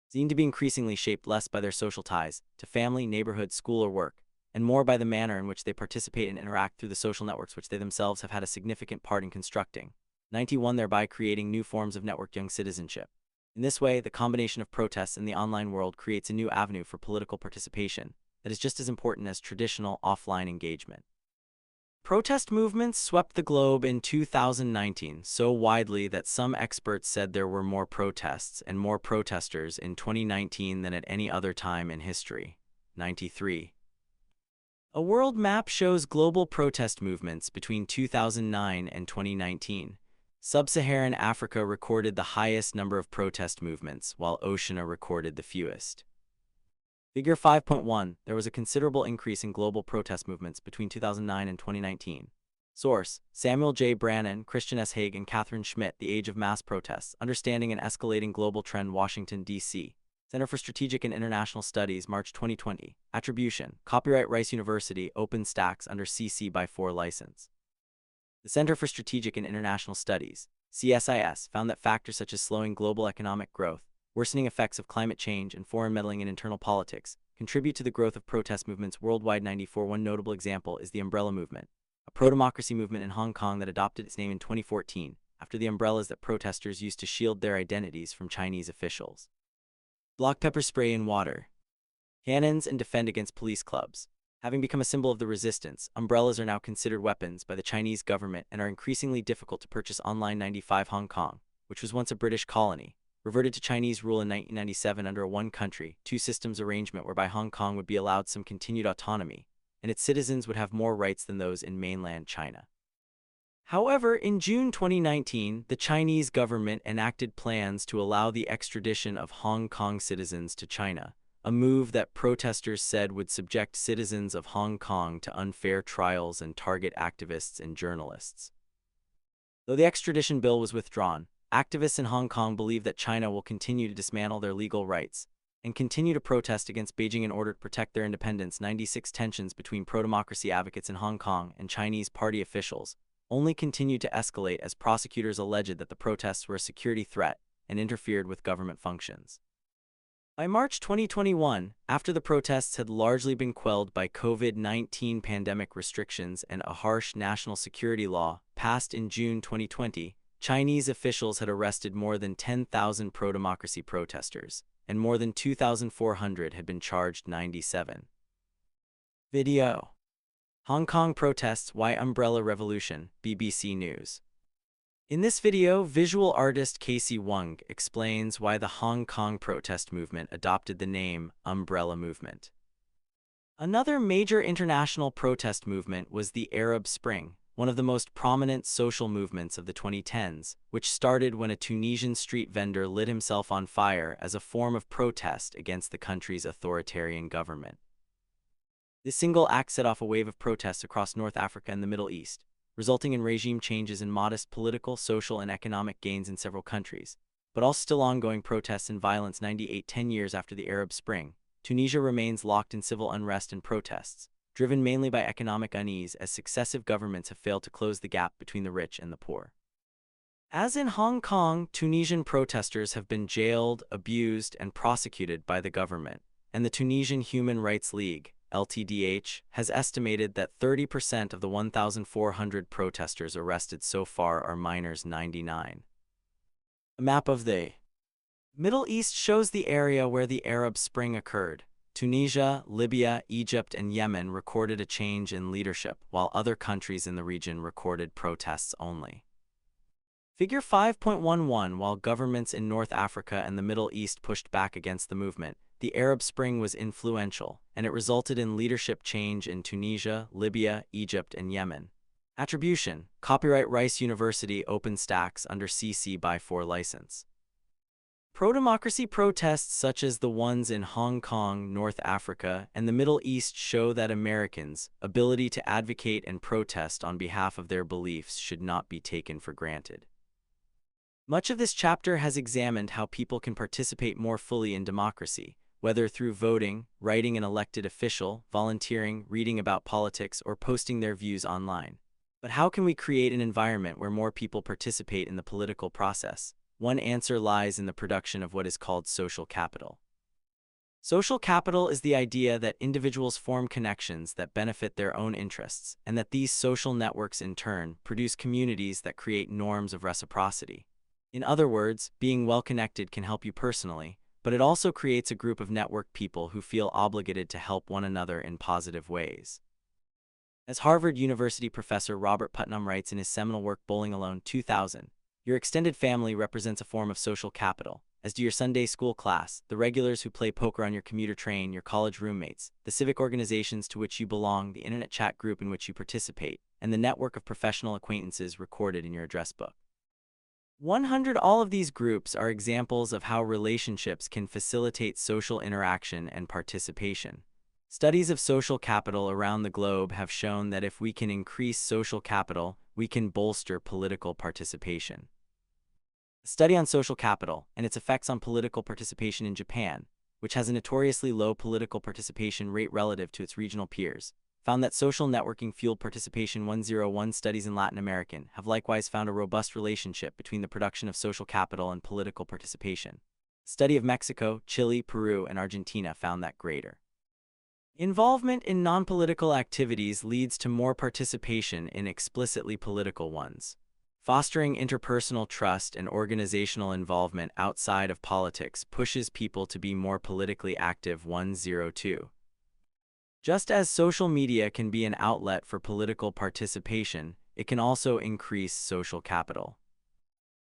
seen to be increasingly shaped less by their social ties to family, neighborhood, school, or work, and more by the manner in which they participate and interact through the social networks which they themselves have had a significant part in constructing. 91 thereby creating new forms of networked young citizenship. In this way, the combination of protests in the online world creates a new avenue for political participation that is just as important as traditional offline engagement. Protest movements swept the globe in 2019 so widely that some experts said there were more protests and more protesters in 2019 than at any other time in history. 93. A world map shows global protest movements between 2009 and 2019. Sub-Saharan Africa recorded the highest number of protest movements, while Oceania recorded the fewest. Figure 5.1. There was a considerable increase in global protest movements between 2009 and 2019. Source: Samuel J. Brannan, Christian S. Haig, and Catherine Schmidt, The Age of Mass Protests, Understanding an Escalating Global Trend, Washington, D.C. Center for Strategic and International Studies, March 2020. Attribution: Copyright Rice University, OpenStax under CC by 4 license. The Center for Strategic and International Studies, CSIS, found that factors such as slowing global economic growth, worsening effects of climate change, and foreign meddling in internal politics contribute to the growth of protest movements worldwide. 94. One notable example is the Umbrella Movement, a pro-democracy movement in Hong Kong that adopted its name in 2014 after the umbrellas that protesters used to shield their identities from Chinese officials. Block pepper spray in water, cannons, and defend against police clubs. Having become a symbol of the resistance, umbrellas are now considered weapons by the Chinese government and are increasingly difficult to purchase online. 95. Hong Kong, which was once a British colony, reverted to Chinese rule in 1997 under a one-country, two-systems arrangement whereby Hong Kong would be allowed some continued autonomy, and its citizens would have more rights than those in mainland China. However, in June 2019, the Chinese government enacted plans to allow the extradition of Hong Kong citizens to China, a move that protesters said would subject citizens of Hong Kong to unfair trials and target activists and journalists. Though the extradition bill was withdrawn, activists in Hong Kong believe that China will continue to dismantle their legal rights and continue to protest against Beijing in order to protect their independence. 96. Tensions between pro-democracy advocates in Hong Kong and Chinese party officials only continued to escalate as prosecutors alleged that the protests were a security threat and interfered with government functions. By March 2021, after the protests had largely been quelled by COVID-19 pandemic restrictions and a harsh national security law passed in June 2020, Chinese officials had arrested more than 10,000 pro-democracy protesters, and more than 2,400 had been charged. 97. Video. Hong Kong protests, why Umbrella Revolution, BBC News. In this video, visual artist Casey Wong explains why the Hong Kong protest movement adopted the name Umbrella Movement. Another major international protest movement was the Arab Spring, one of the most prominent social movements of the 2010s, which started when a Tunisian street vendor lit himself on fire as a form of protest against the country's authoritarian government. This single act set off a wave of protests across North Africa and the Middle East, resulting in regime changes and modest political, social, and economic gains in several countries, but all still ongoing protests and violence. 98. 10 years after the Arab Spring, Tunisia remains locked in civil unrest and protests, driven mainly by economic unease as successive governments have failed to close the gap between the rich and the poor. As in Hong Kong, Tunisian protesters have been jailed, abused, and prosecuted by the government, and the Tunisian Human Rights League, LTDH, has estimated that 30% of the 1,400 protesters arrested so far are minors. 99. A map of the Middle East shows the area where the Arab Spring occurred. Tunisia, Libya, Egypt, and Yemen recorded a change in leadership, while other countries in the region recorded protests only. Figure 5.11. While governments in North Africa and the Middle East pushed back against the movement, the Arab Spring was influential, and it resulted in leadership change in Tunisia, Libya, Egypt, and Yemen. Attribution: Copyright Rice University, OpenStax under CC by 4 license. Pro-democracy protests such as the ones in Hong Kong, North Africa, and the Middle East show that Americans' ability to advocate and protest on behalf of their beliefs should not be taken for granted. Much of this chapter has examined how people can participate more fully in democracy, whether through voting, writing an elected official, volunteering, reading about politics, or posting their views online. But how can we create an environment where more people participate in the political process? One answer lies in the production of what is called social capital. Social capital is the idea that individuals form connections that benefit their own interests, and that these social networks in turn produce communities that create norms of reciprocity. In other words, being well-connected can help you personally, but it also creates a group of networked people who feel obligated to help one another in positive ways. As Harvard University professor Robert Putnam writes in his seminal work Bowling Alone 2000, your extended family represents a form of social capital, as do your Sunday school class, the regulars who play poker on your commuter train, your college roommates, the civic organizations to which you belong, the internet chat group in which you participate, and the network of professional acquaintances recorded in your address book. 100 All of these groups are examples of how relationships can facilitate social interaction and participation. Studies of social capital around the globe have shown that if we can increase social capital, we can bolster political participation. A study on social capital and its effects on political participation in Japan, which has a notoriously low political participation rate relative to its regional peers, found that social networking fueled participation. 101 Studies in Latin America have likewise found a robust relationship between the production of social capital and political participation. A study of Mexico, Chile, Peru, and Argentina found that greater involvement in non-political activities leads to more participation in explicitly political ones. Fostering interpersonal trust and organizational involvement outside of politics pushes people to be more politically active. 102. Just as social media can be an outlet for political participation, it can also increase social capital.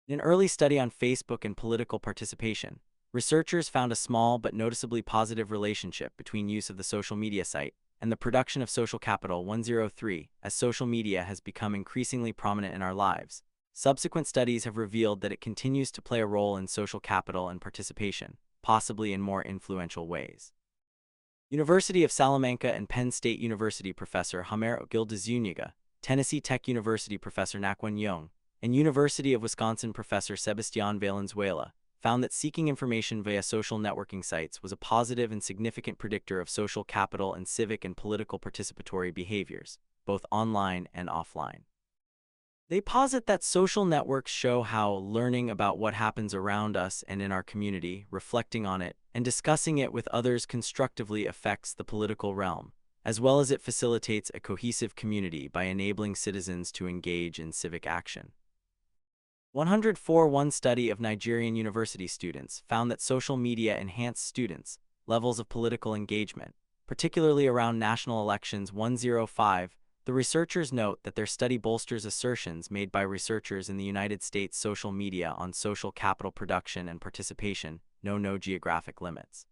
In an early study on Facebook and political participation, researchers found a small but noticeably positive relationship between use of the social media site and the production of social capital. 103. As social media has become increasingly prominent in our lives, subsequent studies have revealed that it continues to play a role in social capital and participation, possibly in more influential ways. University of Salamanca and Penn State University professor Jaime Gil Zuniga, Tennessee Tech University professor Naquan Young, and University of Wisconsin professor Sebastián Valenzuela found that seeking information via social networking sites was a positive and significant predictor of social capital and civic and political participatory behaviors, both online and offline. They posit that social networks show how learning about what happens around us and in our community, reflecting on it, and discussing it with others constructively affects the political realm, as well as it facilitates a cohesive community by enabling citizens to engage in civic action. 104 One study of Nigerian university students found that social media enhanced students' levels of political engagement, particularly around national elections. 105. The researchers note that their study bolsters assertions made by researchers in the United States social media on social capital production and participation, no geographic limits.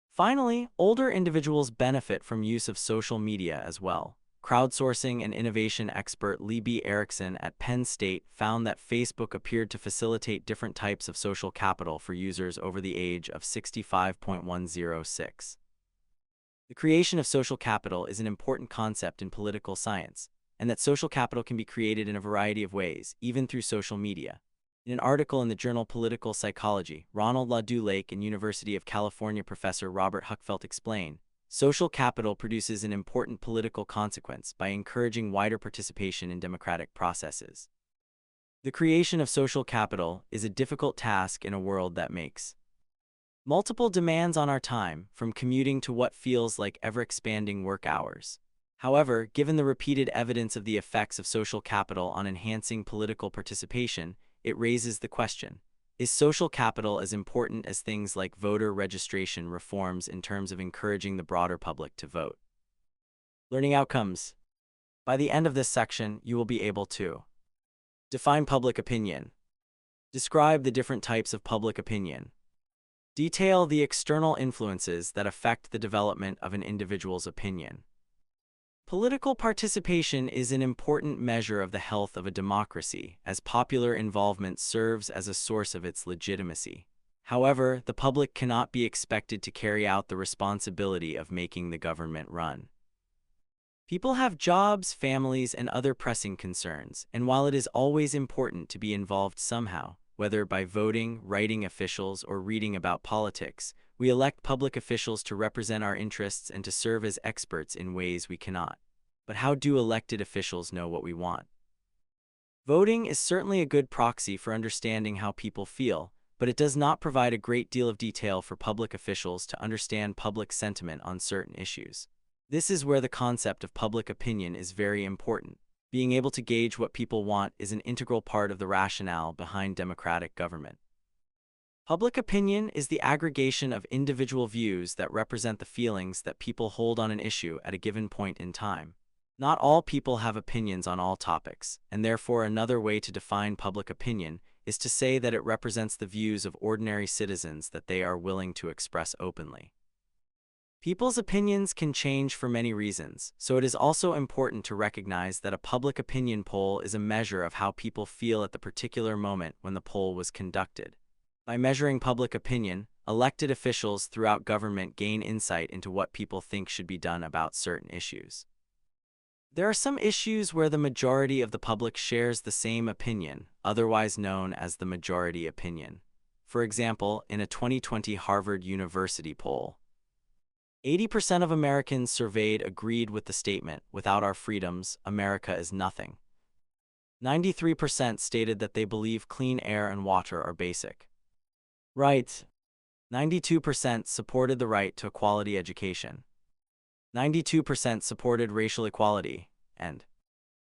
Finally, older individuals benefit from use of social media as well. Crowdsourcing and innovation expert Lee B. Erickson at Penn State found that Facebook appeared to facilitate different types of social capital for users over the age of 65.106. The creation of social capital is an important concept in political science, and that social capital can be created in a variety of ways, even through social media. In an article in the journal Political Psychology, Ronald LaDue-Lake and University of California professor Robert Huckfelt explain, social capital produces an important political consequence by encouraging wider participation in democratic processes. The creation of social capital is a difficult task in a world that makes multiple demands on our time, from commuting to what feels like ever-expanding work hours. However, given the repeated evidence of the effects of social capital on enhancing political participation, it raises the question, is social capital as important as things like voter registration reforms in terms of encouraging the broader public to vote? Learning outcomes. By the end of this section, you will be able to define public opinion, describe the different types of public opinion, detail the external influences that affect the development of an individual's opinion. Political participation is an important measure of the health of a democracy, as popular involvement serves as a source of its legitimacy. However, the public cannot be expected to carry out the responsibility of making the government run. People have jobs, families, and other pressing concerns, and while it is always important to be involved somehow, whether by voting, writing officials, or reading about politics. We elect public officials to represent our interests and to serve as experts in ways we cannot. But how do elected officials know what we want? Voting is certainly a good proxy for understanding how people feel, but it does not provide a great deal of detail for public officials to understand public sentiment on certain issues. This is where the concept of public opinion is very important. Being able to gauge what people want is an integral part of the rationale behind democratic government. Public opinion is the aggregation of individual views that represent the feelings that people hold on an issue at a given point in time. Not all people have opinions on all topics, and therefore another way to define public opinion is to say that it represents the views of ordinary citizens that they are willing to express openly. People's opinions can change for many reasons, so it is also important to recognize that a public opinion poll is a measure of how people feel at the particular moment when the poll was conducted. By measuring public opinion, elected officials throughout government gain insight into what people think should be done about certain issues. There are some issues where the majority of the public shares the same opinion, otherwise known as the majority opinion. For example, in a 2020 Harvard University poll, 80% of Americans surveyed agreed with the statement, "Without our freedoms, America is nothing." 93% stated that they believe clean air and water are basic rights. 92% supported the right to a quality education. 92% supported racial equality, and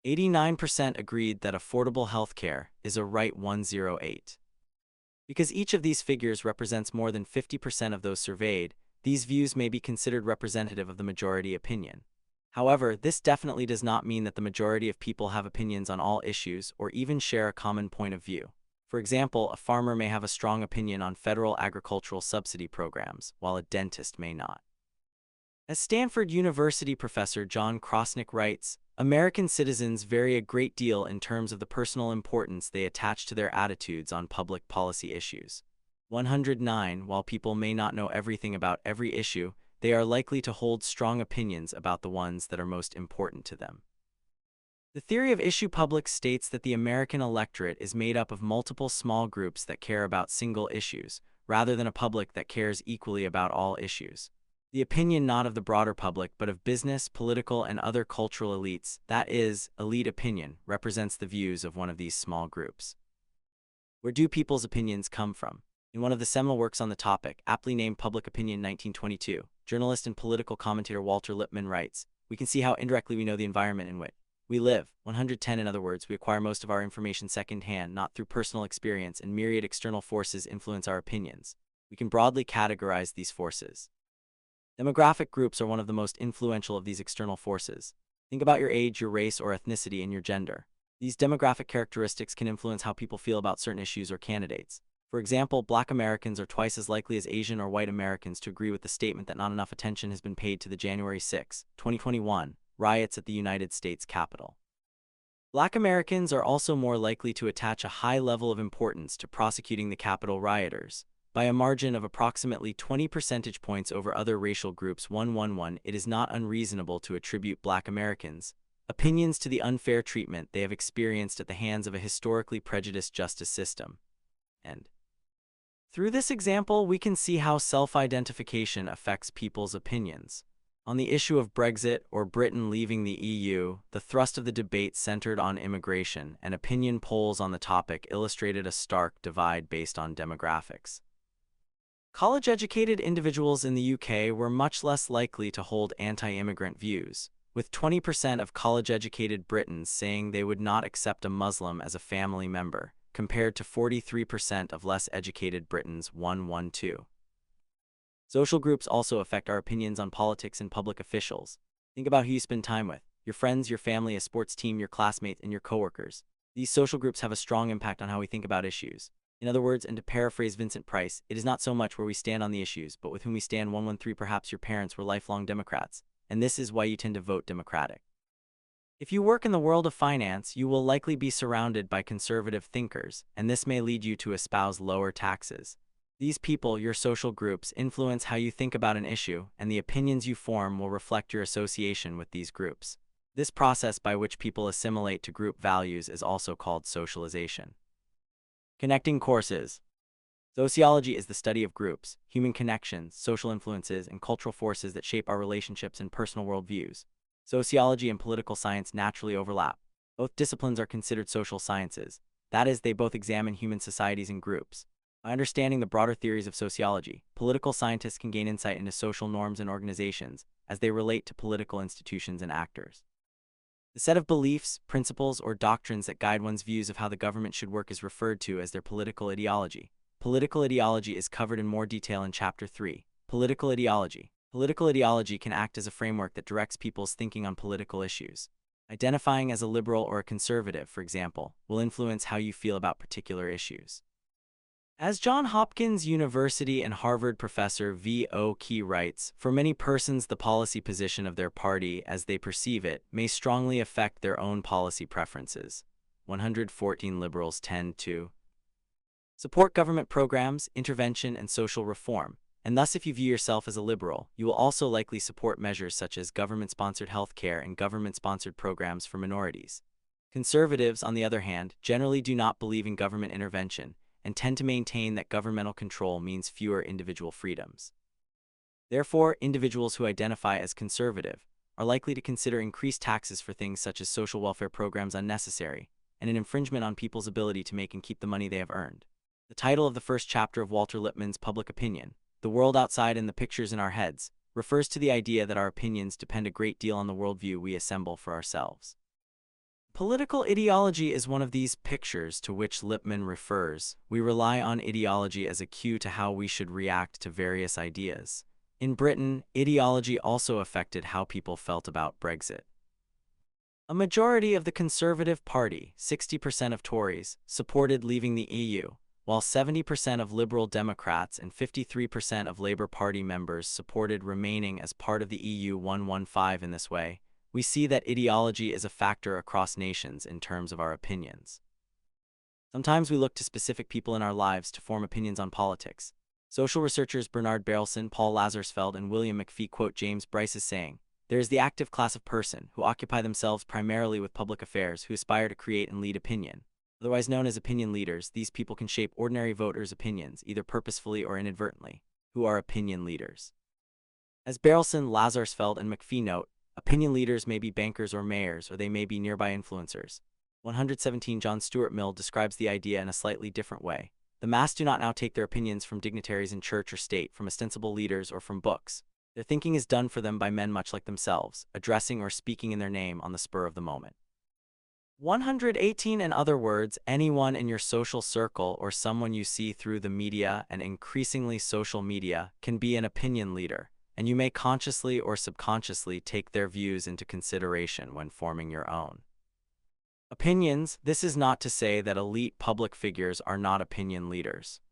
89% agreed that affordable health care is a right. 108. Because each of these figures represents more than 50% of those surveyed, these views may be considered representative of the majority opinion. However, this definitely does not mean that the majority of people have opinions on all issues or even share a common point of view. For example, a farmer may have a strong opinion on federal agricultural subsidy programs, while a dentist may not. As Stanford University professor John Krosnick writes, American citizens vary a great deal in terms of the personal importance they attach to their attitudes on public policy issues. 109. While people may not know everything about every issue, they are likely to hold strong opinions about the ones that are most important to them. The theory of issue public states that the American electorate is made up of multiple small groups that care about single issues, rather than a public that cares equally about all issues. The opinion not of the broader public but of business, political, and other cultural elites, that is, elite opinion, represents the views of one of these small groups. Where do people's opinions come from? In one of the seminal works on the topic, aptly named Public Opinion 1922, journalist and political commentator Walter Lippmann writes, "We can see how indirectly we know the environment in which we live." 110. In other words, we acquire most of our information second-hand, not through personal experience, and myriad external forces influence our opinions. We can broadly categorize these forces. Demographic groups are one of the most influential of these external forces. Think about your age, your race, or ethnicity, and your gender. These demographic characteristics can influence how people feel about certain issues or candidates. For example, Black Americans are twice as likely as Asian or white Americans to agree with the statement that not enough attention has been paid to the January 6, 2021, riots at the United States Capitol. Black Americans are also more likely to attach a high level of importance to prosecuting the Capitol rioters, by a margin of approximately 20 percentage points over other racial groups. 111. It is not unreasonable to attribute Black Americans' opinions to the unfair treatment they have experienced at the hands of a historically prejudiced justice system. And through this example, we can see how self-identification affects people's opinions. On the issue of Brexit, or Britain leaving the EU, the thrust of the debate centered on immigration, and opinion polls on the topic illustrated a stark divide based on demographics. College-educated individuals in the UK were much less likely to hold anti-immigrant views, with 20% of college-educated Britons saying they would not accept a Muslim as a family member, compared to 43% of less educated Britons. 112. Social groups also affect our opinions on politics and public officials. Think about who you spend time with: your friends, your family, a sports team, your classmates, and your coworkers. These social groups have a strong impact on how we think about issues. In other words, and to paraphrase Vincent Price, it is not so much where we stand on the issues, but with whom we stand. 113. Perhaps your parents were lifelong Democrats, and this is why you tend to vote Democratic. If you work in the world of finance, you will likely be surrounded by conservative thinkers, and this may lead you to espouse lower taxes. These people, your social groups, influence how you think about an issue, and the opinions you form will reflect your association with these groups. This process by which people assimilate to group values is also called socialization. Connecting courses. Sociology is the study of groups, human connections, social influences, and cultural forces that shape our relationships and personal worldviews. Sociology and political science naturally overlap. Both disciplines are considered social sciences. That is, they both examine human societies and groups. By understanding the broader theories of sociology, political scientists can gain insight into social norms and organizations as they relate to political institutions and actors. The set of beliefs, principles, or doctrines that guide one's views of how the government should work is referred to as their political ideology. Political ideology is covered in more detail in Chapter 3, Political Ideology. Political ideology can act as a framework that directs people's thinking on political issues. Identifying as a liberal or a conservative, for example, will influence how you feel about particular issues. As Johns Hopkins University and Harvard professor V.O. Key writes, for many persons the policy position of their party as they perceive it may strongly affect their own policy preferences. 114 liberals tend to support government programs, intervention, and social reform, and thus if you view yourself as a liberal, you will also likely support measures such as government-sponsored health care and government-sponsored programs for minorities. Conservatives, on the other hand, generally do not believe in government intervention and tend to maintain that governmental control means fewer individual freedoms. Therefore, individuals who identify as conservative are likely to consider increased taxes for things such as social welfare programs unnecessary and an infringement on people's ability to make and keep the money they have earned. The title of the first chapter of Walter Lippmann's Public Opinion, The World Outside and the Pictures in Our Heads, refers to the idea that our opinions depend a great deal on the worldview we assemble for ourselves. Political ideology is one of these pictures to which Lippmann refers. We rely on ideology as a cue to how we should react to various ideas. In Britain, ideology also affected how people felt about Brexit. A majority of the Conservative Party, 60% of Tories, supported leaving the EU, while 70% of Liberal Democrats and 53% of Labour Party members supported remaining as part of the EU. 115. In this way, we see that ideology is a factor across nations in terms of our opinions. Sometimes we look to specific people in our lives to form opinions on politics. Social researchers Bernard Berelson, Paul Lazarsfeld, and William McPhee quote James Bryce as saying, "There is the active class of person who occupy themselves primarily with public affairs who aspire to create and lead opinion. Otherwise known as opinion leaders, these people can shape ordinary voters' opinions, either purposefully or inadvertently. Who are opinion leaders?" As Berelson, Lazarsfeld, and McPhee note, opinion leaders may be bankers or mayors, or they may be nearby influencers. 117 John Stuart Mill describes the idea in a slightly different way. The mass do not now take their opinions from dignitaries in church or state, from ostensible leaders, or from books. Their thinking is done for them by men much like themselves, addressing or speaking in their name on the spur of the moment. 118 In other words, anyone in your social circle or someone you see through the media and increasingly social media can be an opinion leader, and you may consciously or subconsciously take their views into consideration when forming your own opinions. This is not to say that elite public figures are not opinion leaders.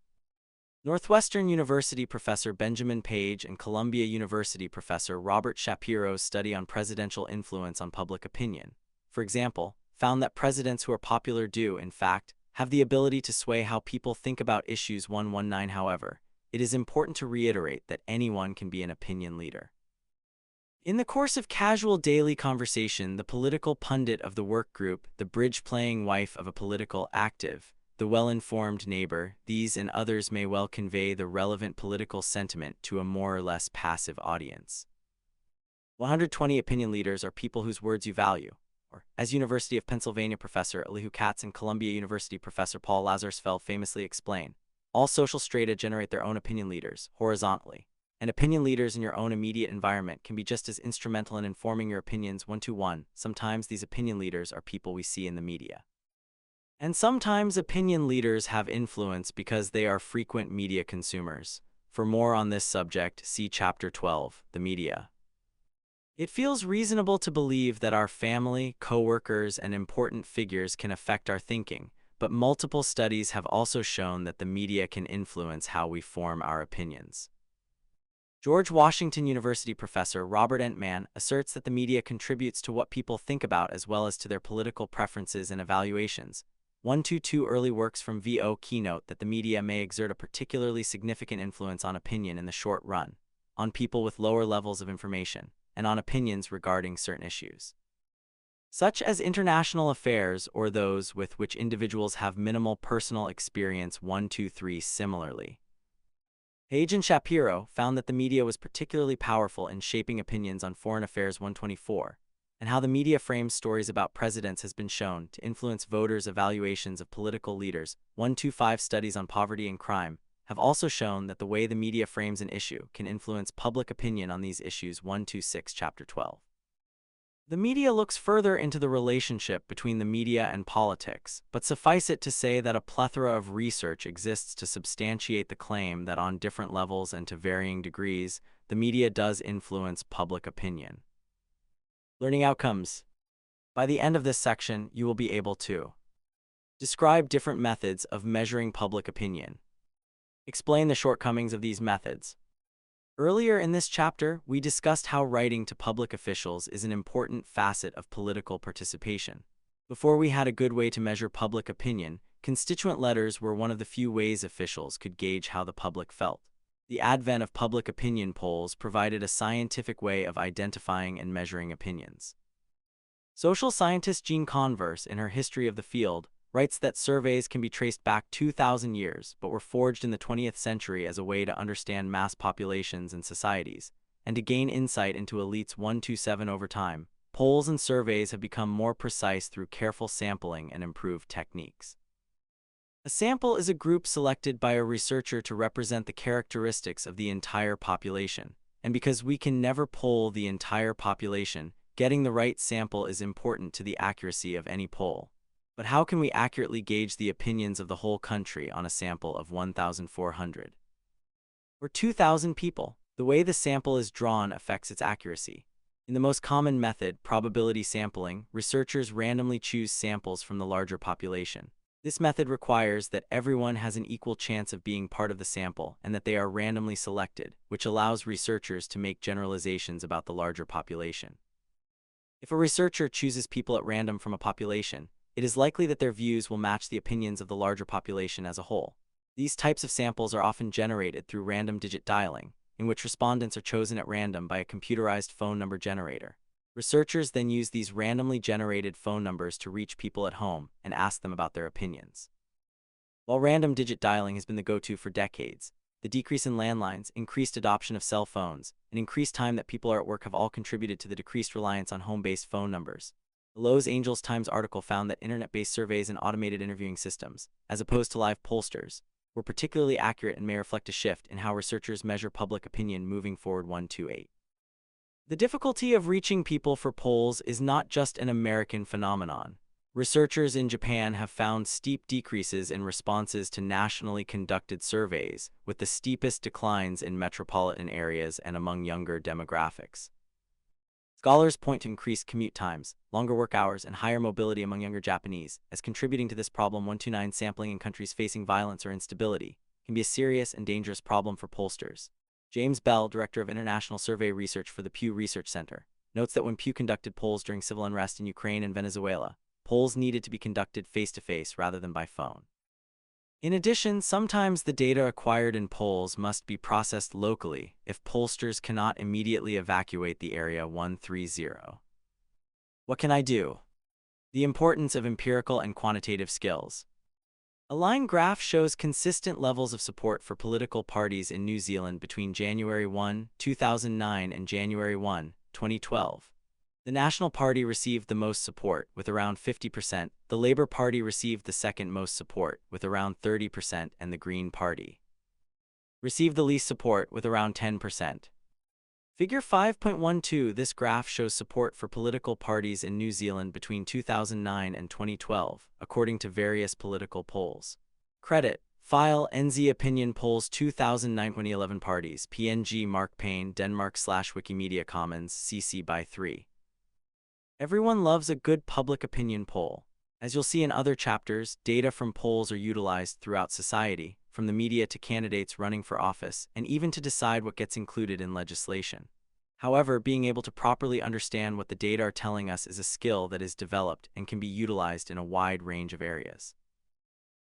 Northwestern University professor Benjamin Page and Columbia University professor Robert Shapiro's study on presidential influence on public opinion, for example, found that presidents who are popular do, in fact, have the ability to sway how people think about issues. 119 However, it is important to reiterate that anyone can be an opinion leader. In the course of casual daily conversation, the political pundit of the work group, the bridge-playing wife of a political active, the well-informed neighbor, these and others may well convey the relevant political sentiment to a more or less passive audience. 120 Opinion leaders are people whose words you value. Or, as University of Pennsylvania professor Elihu Katz and Columbia University professor Paul Lazarsfeld famously explain, all social strata generate their own opinion leaders, horizontally, and opinion leaders in your own immediate environment can be just as instrumental in informing your opinions. 121 Sometimes these opinion leaders are people we see in the media. And sometimes opinion leaders have influence because they are frequent media consumers. For more on this subject, see Chapter 12, The Media. It feels reasonable to believe that our family, coworkers, and important figures can affect our thinking, but multiple studies have also shown that the media can influence how we form our opinions. George Washington University professor Robert Entman asserts that the media contributes to what people think about as well as to their political preferences and evaluations. 122 Early works from V.O. keynote that the media may exert a particularly significant influence on opinion in the short run, on people with lower levels of information, and on opinions regarding certain issues. such as international affairs or those with which individuals have minimal personal experience. 123 Similarly, Page and Shapiro found that the media was particularly powerful in shaping opinions on foreign affairs. 124, and how the media frames stories about presidents has been shown to influence voters' evaluations of political leaders. 125 Studies on poverty and crime have also shown that the way the media frames an issue can influence public opinion on these issues. 126 Chapter 12. The media looks further into the relationship between the media and politics, but suffice it to say that a plethora of research exists to substantiate the claim that on different levels and to varying degrees, the media does influence public opinion. Learning outcomes. By the end of this section, you will be able to describe different methods of measuring public opinion. Explain the shortcomings of these methods. Earlier in this chapter, we discussed how writing to public officials is an important facet of political participation. Before we had a good way to measure public opinion, constituent letters were one of the few ways officials could gauge how the public felt. The advent of public opinion polls provided a scientific way of identifying and measuring opinions. Social scientist Jean Converse, in her History of the Field, writes that surveys can be traced back 2,000 years, but were forged in the 20th century as a way to understand mass populations and societies, and to gain insight into elites. 127 Over time, polls and surveys have become more precise through careful sampling and improved techniques. A sample is a group selected by a researcher to represent the characteristics of the entire population, and because we can never poll the entire population, getting the right sample is important to the accuracy of any poll. But how can we accurately gauge the opinions of the whole country on a sample of 1,400 or 2,000 people? The way the sample is drawn affects its accuracy. In the most common method, probability sampling, researchers randomly choose samples from the larger population. This method requires that everyone has an equal chance of being part of the sample and that they are randomly selected, which allows researchers to make generalizations about the larger population. If a researcher chooses people at random from a population, it is likely that their views will match the opinions of the larger population as a whole. These types of samples are often generated through random digit dialing, in which respondents are chosen at random by a computerized phone number generator. Researchers then use these randomly generated phone numbers to reach people at home and ask them about their opinions. While random digit dialing has been the go-to for decades, the decrease in landlines, increased adoption of cell phones, and increased time that people are at work have all contributed to the decreased reliance on home-based phone numbers. The Los Angeles Times article found that internet-based surveys and automated interviewing systems, as opposed to live pollsters, were particularly accurate and may reflect a shift in how researchers measure public opinion moving forward. 128. The difficulty of reaching people for polls is not just an American phenomenon. Researchers in Japan have found steep decreases in responses to nationally conducted surveys, with the steepest declines in metropolitan areas and among younger demographics. Scholars point to increased commute times, longer work hours, and higher mobility among younger Japanese as contributing to this problem. 129 Sampling in countries facing violence or instability can be a serious and dangerous problem for pollsters. James Bell, director of international survey research for the Pew Research Center, notes that when Pew conducted polls during civil unrest in Ukraine and Venezuela, polls needed to be conducted face-to-face rather than by phone. In addition, sometimes the data acquired in polls must be processed locally if pollsters cannot immediately evacuate the area. 130. What can I do? The importance of empirical and quantitative skills. A line graph shows consistent levels of support for political parties in New Zealand between January 1, 2009 and January 1, 2012. The National Party received the most support, with around 50%, the Labour Party received the second most support, with around 30%, and the Green Party received the least support, with around 10%. Figure 5.12. This graph shows support for political parties in New Zealand between 2009 and 2012, according to various political polls. Credit: File NZ Opinion Polls 2009-2011 Parties, PNG Mark Payne, Denmark/Wikimedia Commons, CC by 3. Everyone loves a good public opinion poll. As you'll see in other chapters, data from polls are utilized throughout society, from the media to candidates running for office, and even to decide what gets included in legislation. However, being able to properly understand what the data are telling us is a skill that is developed and can be utilized in a wide range of areas.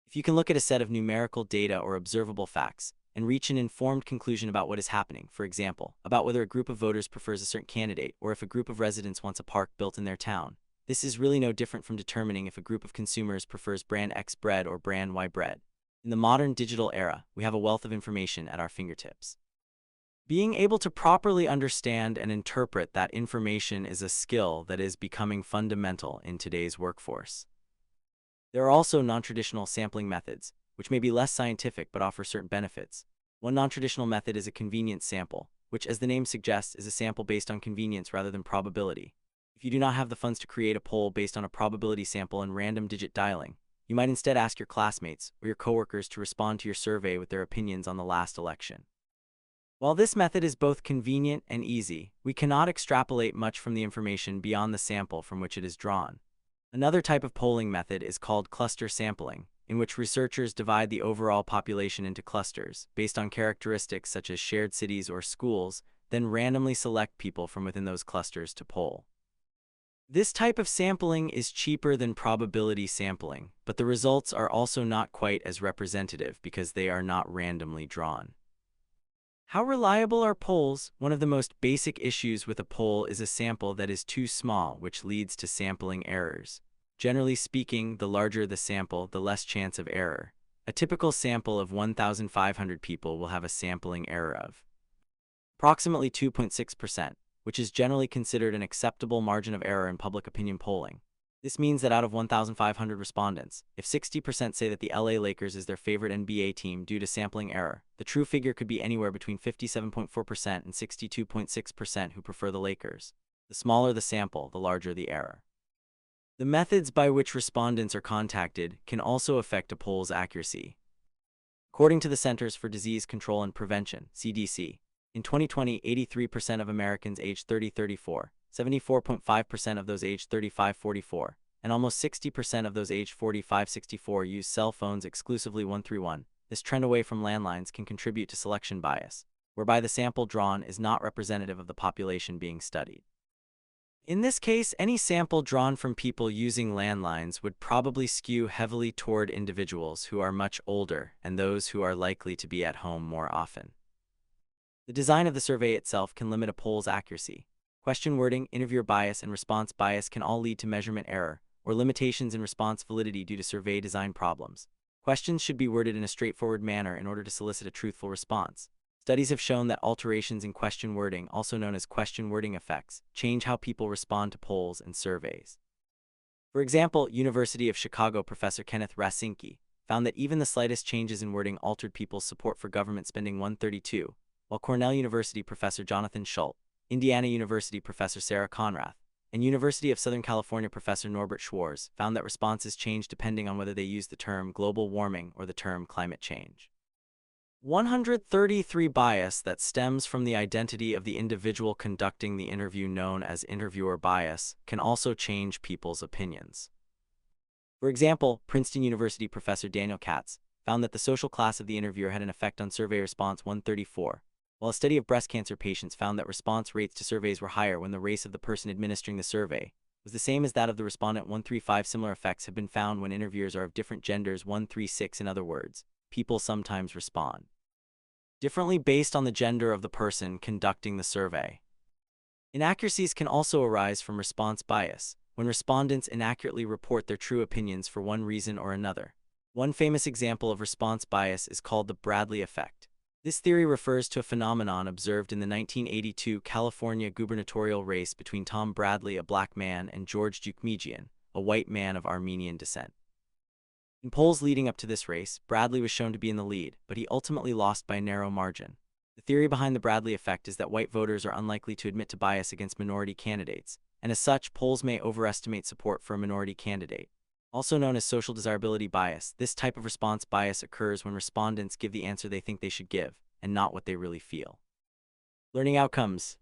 If you can look at a set of numerical data or observable facts and reach an informed conclusion about what is happening, for example, about whether a group of voters prefers a certain candidate or if a group of residents wants a park built in their town, This is really no different from determining if a group of consumers prefers brand X bread or brand Y bread. In the modern digital era, we have a wealth of information at our fingertips. Being able to properly understand and interpret that information is a skill that is becoming fundamental in today's workforce. There are also non-traditional sampling methods, which may be less scientific but offer certain benefits. One non-traditional method is a convenience sample, which, as the name suggests, is a sample based on convenience rather than probability. If you do not have the funds to create a poll based on a probability sample and random digit dialing, you might instead ask your classmates or your coworkers to respond to your survey with their opinions on the last election. While this method is both convenient and easy, we cannot extrapolate much from the information beyond the sample from which it is drawn. Another type of polling method is called cluster sampling, in which researchers divide the overall population into clusters based on characteristics such as shared cities or schools, then randomly select people from within those clusters to poll. This type of sampling is cheaper than probability sampling, but the results are also not quite as representative because they are not randomly drawn. How reliable are polls? One of the most basic issues with a poll is a sample that is too small, which leads to sampling errors. Generally speaking, the larger the sample, the less chance of error. A typical sample of 1,500 people will have a sampling error of approximately 2.6%, which is generally considered an acceptable margin of error in public opinion polling. This means that out of 1,500 respondents, if 60% say that the LA Lakers is their favorite NBA team due to sampling error, the true figure could be anywhere between 57.4% and 62.6% who prefer the Lakers. The smaller the sample, the larger the error. The methods by which respondents are contacted can also affect a poll's accuracy. According to the Centers for Disease Control and Prevention, CDC, in 2020, 83% of Americans aged 30-34, 74.5% of those aged 35-44, and almost 60% of those aged 45-64 use cell phones exclusively 131. This trend away from landlines can contribute to selection bias, whereby the sample drawn is not representative of the population being studied. In this case, any sample drawn from people using landlines would probably skew heavily toward individuals who are much older and those who are likely to be at home more often. The design of the survey itself can limit a poll's accuracy. Question wording, interviewer bias, and response bias can all lead to measurement error or limitations in response validity due to survey design problems. Questions should be worded in a straightforward manner in order to solicit a truthful response. Studies have shown that alterations in question wording, also known as question wording effects, change how people respond to polls and surveys. For example, University of Chicago professor Kenneth Rasinki found that even the slightest changes in wording altered people's support for government spending 132, while Cornell University professor Jonathan Schultz, Indiana University professor Sarah Conrath, and University of Southern California professor Norbert Schwarz found that responses changed depending on whether they used the term global warming or the term climate change. 133 bias that stems from the identity of the individual conducting the interview, known as interviewer bias, can also change people's opinions. For example, Princeton University professor Daniel Katz found that the social class of the interviewer had an effect on survey response 134, while a study of breast cancer patients found that response rates to surveys were higher when the race of the person administering the survey was the same as that of the respondent 135. Similar effects have been found when interviewers are of different genders 136. In other words, people sometimes respond differently based on the gender of the person conducting the survey. Inaccuracies can also arise from response bias, when respondents inaccurately report their true opinions for one reason or another. One famous example of response bias is called the Bradley effect. This theory refers to a phenomenon observed in the 1982 California gubernatorial race between Tom Bradley, a black man, and George Deukmejian, a white man of Armenian descent. In polls leading up to this race, Bradley was shown to be in the lead, but he ultimately lost by a narrow margin. The theory behind the Bradley effect is that white voters are unlikely to admit to bias against minority candidates, and as such, polls may overestimate support for a minority candidate. Also known as social desirability bias, this type of response bias occurs when respondents give the answer they think they should give, and not what they really feel. Learning outcomes.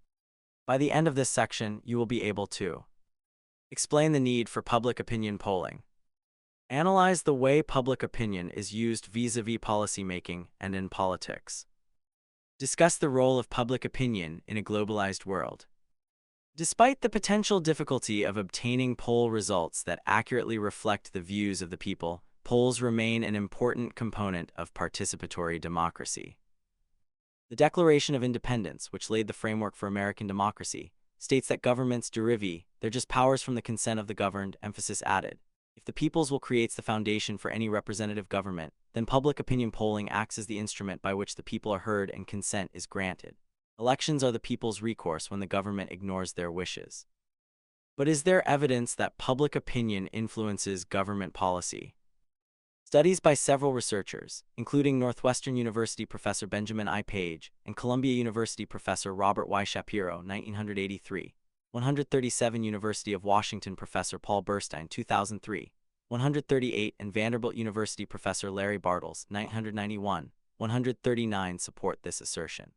By the end of this section, you will be able to explain the need for public opinion polling, analyze the way public opinion is used vis-a-vis policymaking and in politics, discuss the role of public opinion in a globalized world. Despite the potential difficulty of obtaining poll results that accurately reflect the views of the people, polls remain an important component of participatory democracy. The Declaration of Independence, which laid the framework for American democracy, states that governments derive, they're just powers from the consent of the governed, emphasis added. If the people's will creates the foundation for any representative government, then public opinion polling acts as the instrument by which the people are heard and consent is granted. Elections are the people's recourse when the government ignores their wishes. But is there evidence that public opinion influences government policy? Studies by several researchers, including Northwestern University Professor Benjamin I. Page and Columbia University Professor Robert Y. Shapiro, 1983, 137 University of Washington Professor Paul Burstein, 2003, 138 and Vanderbilt University Professor Larry Bartels, 1991, 139 support this assertion.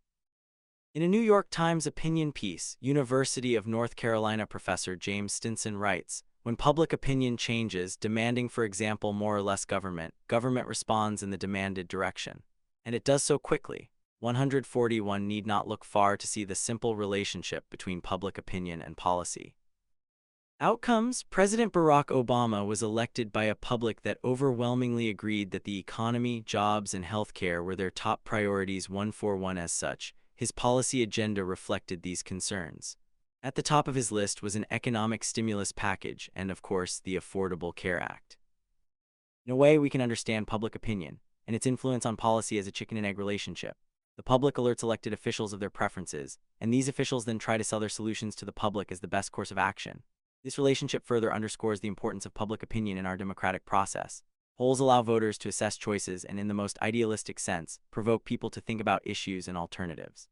In a New York Times opinion piece, University of North Carolina professor James Stinson writes, when public opinion changes, demanding for example more or less government responds in the demanded direction. And it does so quickly. 141 need not look far to see the simple relationship between public opinion and policy. Outcomes: President Barack Obama was elected by a public that overwhelmingly agreed that the economy, jobs, and healthcare were their top priorities. 141 as such, his policy agenda reflected these concerns. At the top of his list was an economic stimulus package and, of course, the Affordable Care Act. In a way, we can understand public opinion and its influence on policy as a chicken and egg relationship. The public alerts elected officials of their preferences, and these officials then try to sell their solutions to the public as the best course of action. This relationship further underscores the importance of public opinion in our democratic process. Polls allow voters to assess choices and, in the most idealistic sense, provoke people to think about issues and alternatives.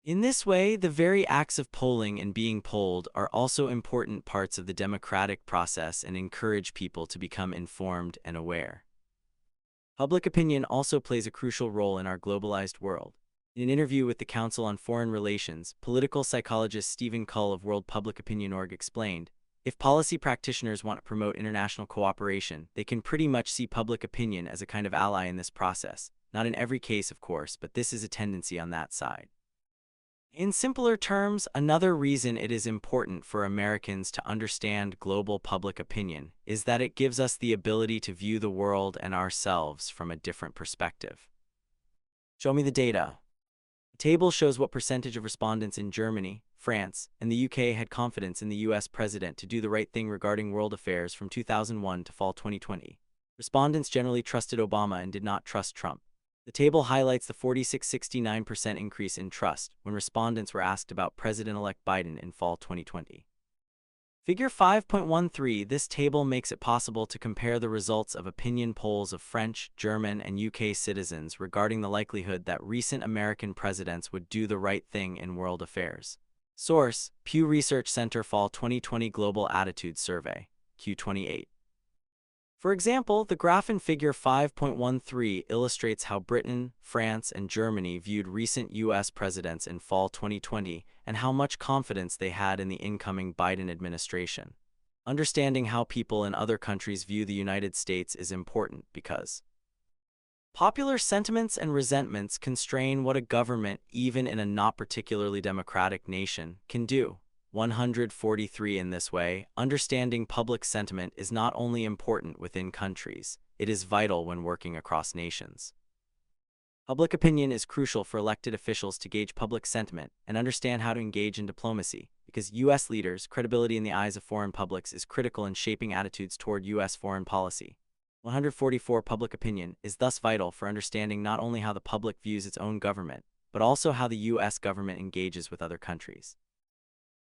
In this way, the very acts of polling and being polled are also important parts of the democratic process and encourage people to become informed and aware. Public opinion also plays a crucial role in our globalized world. In an interview with the Council on Foreign Relations, political psychologist Stephen Cull of World Public Opinion Org explained, if policy practitioners want to promote international cooperation, they can pretty much see public opinion as a kind of ally in this process. Not in every case, of course, but this is a tendency on that side. In simpler terms, another reason it is important for Americans to understand global public opinion is that it gives us the ability to view the world and ourselves from a different perspective. Show me the data. The table shows what percentage of respondents in Germany, France, and the UK had confidence in the US president to do the right thing regarding world affairs from 2001 to fall 2020. Respondents generally trusted Obama and did not trust Trump. The table highlights the 46–69% increase in trust when respondents were asked about President-elect Biden in fall 2020. Figure 5.13. This table makes it possible to compare the results of opinion polls of French, German, and UK citizens regarding the likelihood that recent American presidents would do the right thing in world affairs. Source: Pew Research Center Fall 2020 Global Attitude Survey, Q28. For example, the graph in Figure 5.13 illustrates how Britain, France, and Germany viewed recent U.S. presidents in fall 2020 and how much confidence they had in the incoming Biden administration. Understanding how people in other countries view the United States is important because popular sentiments and resentments constrain what a government, even in a not particularly democratic nation, can do. 143. In this way, understanding public sentiment is not only important within countries, it is vital when working across nations. Public opinion is crucial for elected officials to gauge public sentiment and understand how to engage in diplomacy, because U.S. leaders' credibility in the eyes of foreign publics is critical in shaping attitudes toward U.S. foreign policy. 144. Public opinion is thus vital for understanding not only how the public views its own government, but also how the U.S. government engages with other countries.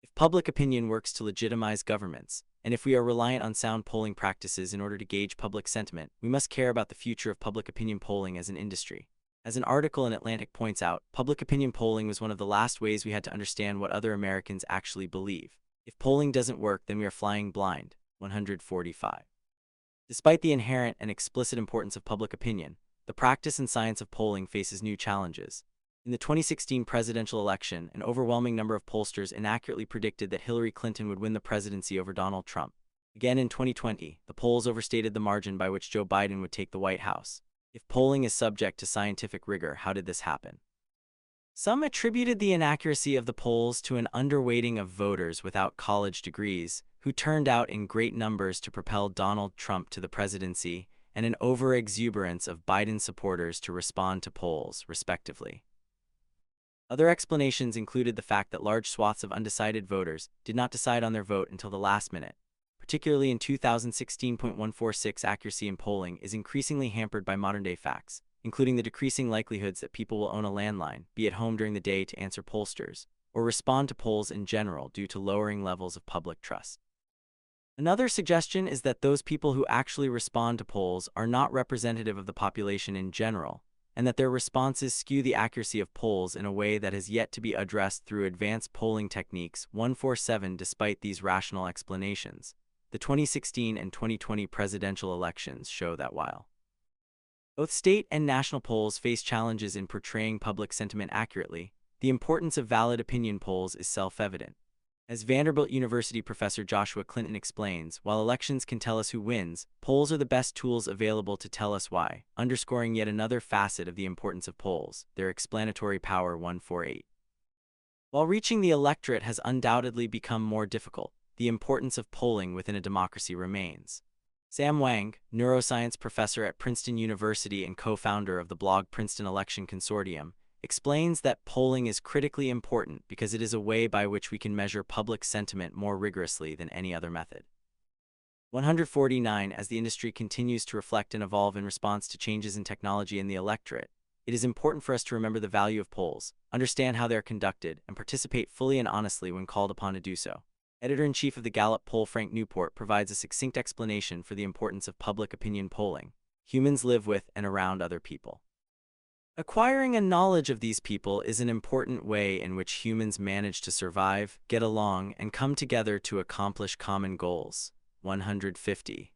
If public opinion works to legitimize governments, and if we are reliant on sound polling practices in order to gauge public sentiment, we must care about the future of public opinion polling as an industry. As an article in Atlantic points out, public opinion polling was one of the last ways we had to understand what other Americans actually believe. If polling doesn't work, then we are flying blind. 145. Despite the inherent and explicit importance of public opinion, the practice and science of polling faces new challenges. In the 2016 presidential election, an overwhelming number of pollsters inaccurately predicted that Hillary Clinton would win the presidency over Donald Trump. Again in 2020, the polls overstated the margin by which Joe Biden would take the White House. If polling is subject to scientific rigor, how did this happen? Some attributed the inaccuracy of the polls to an underweighting of voters without college degrees, who turned out in great numbers to propel Donald Trump to the presidency, and an overexuberance of Biden supporters to respond to polls, respectively. Other explanations included the fact that large swaths of undecided voters did not decide on their vote until the last minute. Particularly in 2016.146, accuracy in polling is increasingly hampered by modern-day facts, including the decreasing likelihoods that people will own a landline, be at home during the day to answer pollsters, or respond to polls in general due to lowering levels of public trust. Another suggestion is that those people who actually respond to polls are not representative of the population in general, and that their responses skew the accuracy of polls in a way that has yet to be addressed through advanced polling techniques. 147. Despite these rational explanations, the 2016 and 2020 presidential elections show that while both state and national polls face challenges in portraying public sentiment accurately, the importance of valid opinion polls is self-evident. As Vanderbilt University professor Joshua Clinton explains, while elections can tell us who wins, polls are the best tools available to tell us why, underscoring yet another facet of the importance of polls, their explanatory power. 148. While reaching the electorate has undoubtedly become more difficult, the importance of polling within a democracy remains. Sam Wang, neuroscience professor at Princeton University and co-founder of the blog Princeton Election Consortium, explains that polling is critically important because it is a way by which we can measure public sentiment more rigorously than any other method. 149. As the industry continues to reflect and evolve in response to changes in technology and the electorate, it is important for us to remember the value of polls, understand how they are conducted, and participate fully and honestly when called upon to do so. Editor-in-chief of the Gallup poll Frank Newport provides a succinct explanation for the importance of public opinion polling. Humans live with and around other people. Acquiring a knowledge of these people is an important way in which humans manage to survive, get along, and come together to accomplish common goals. 150.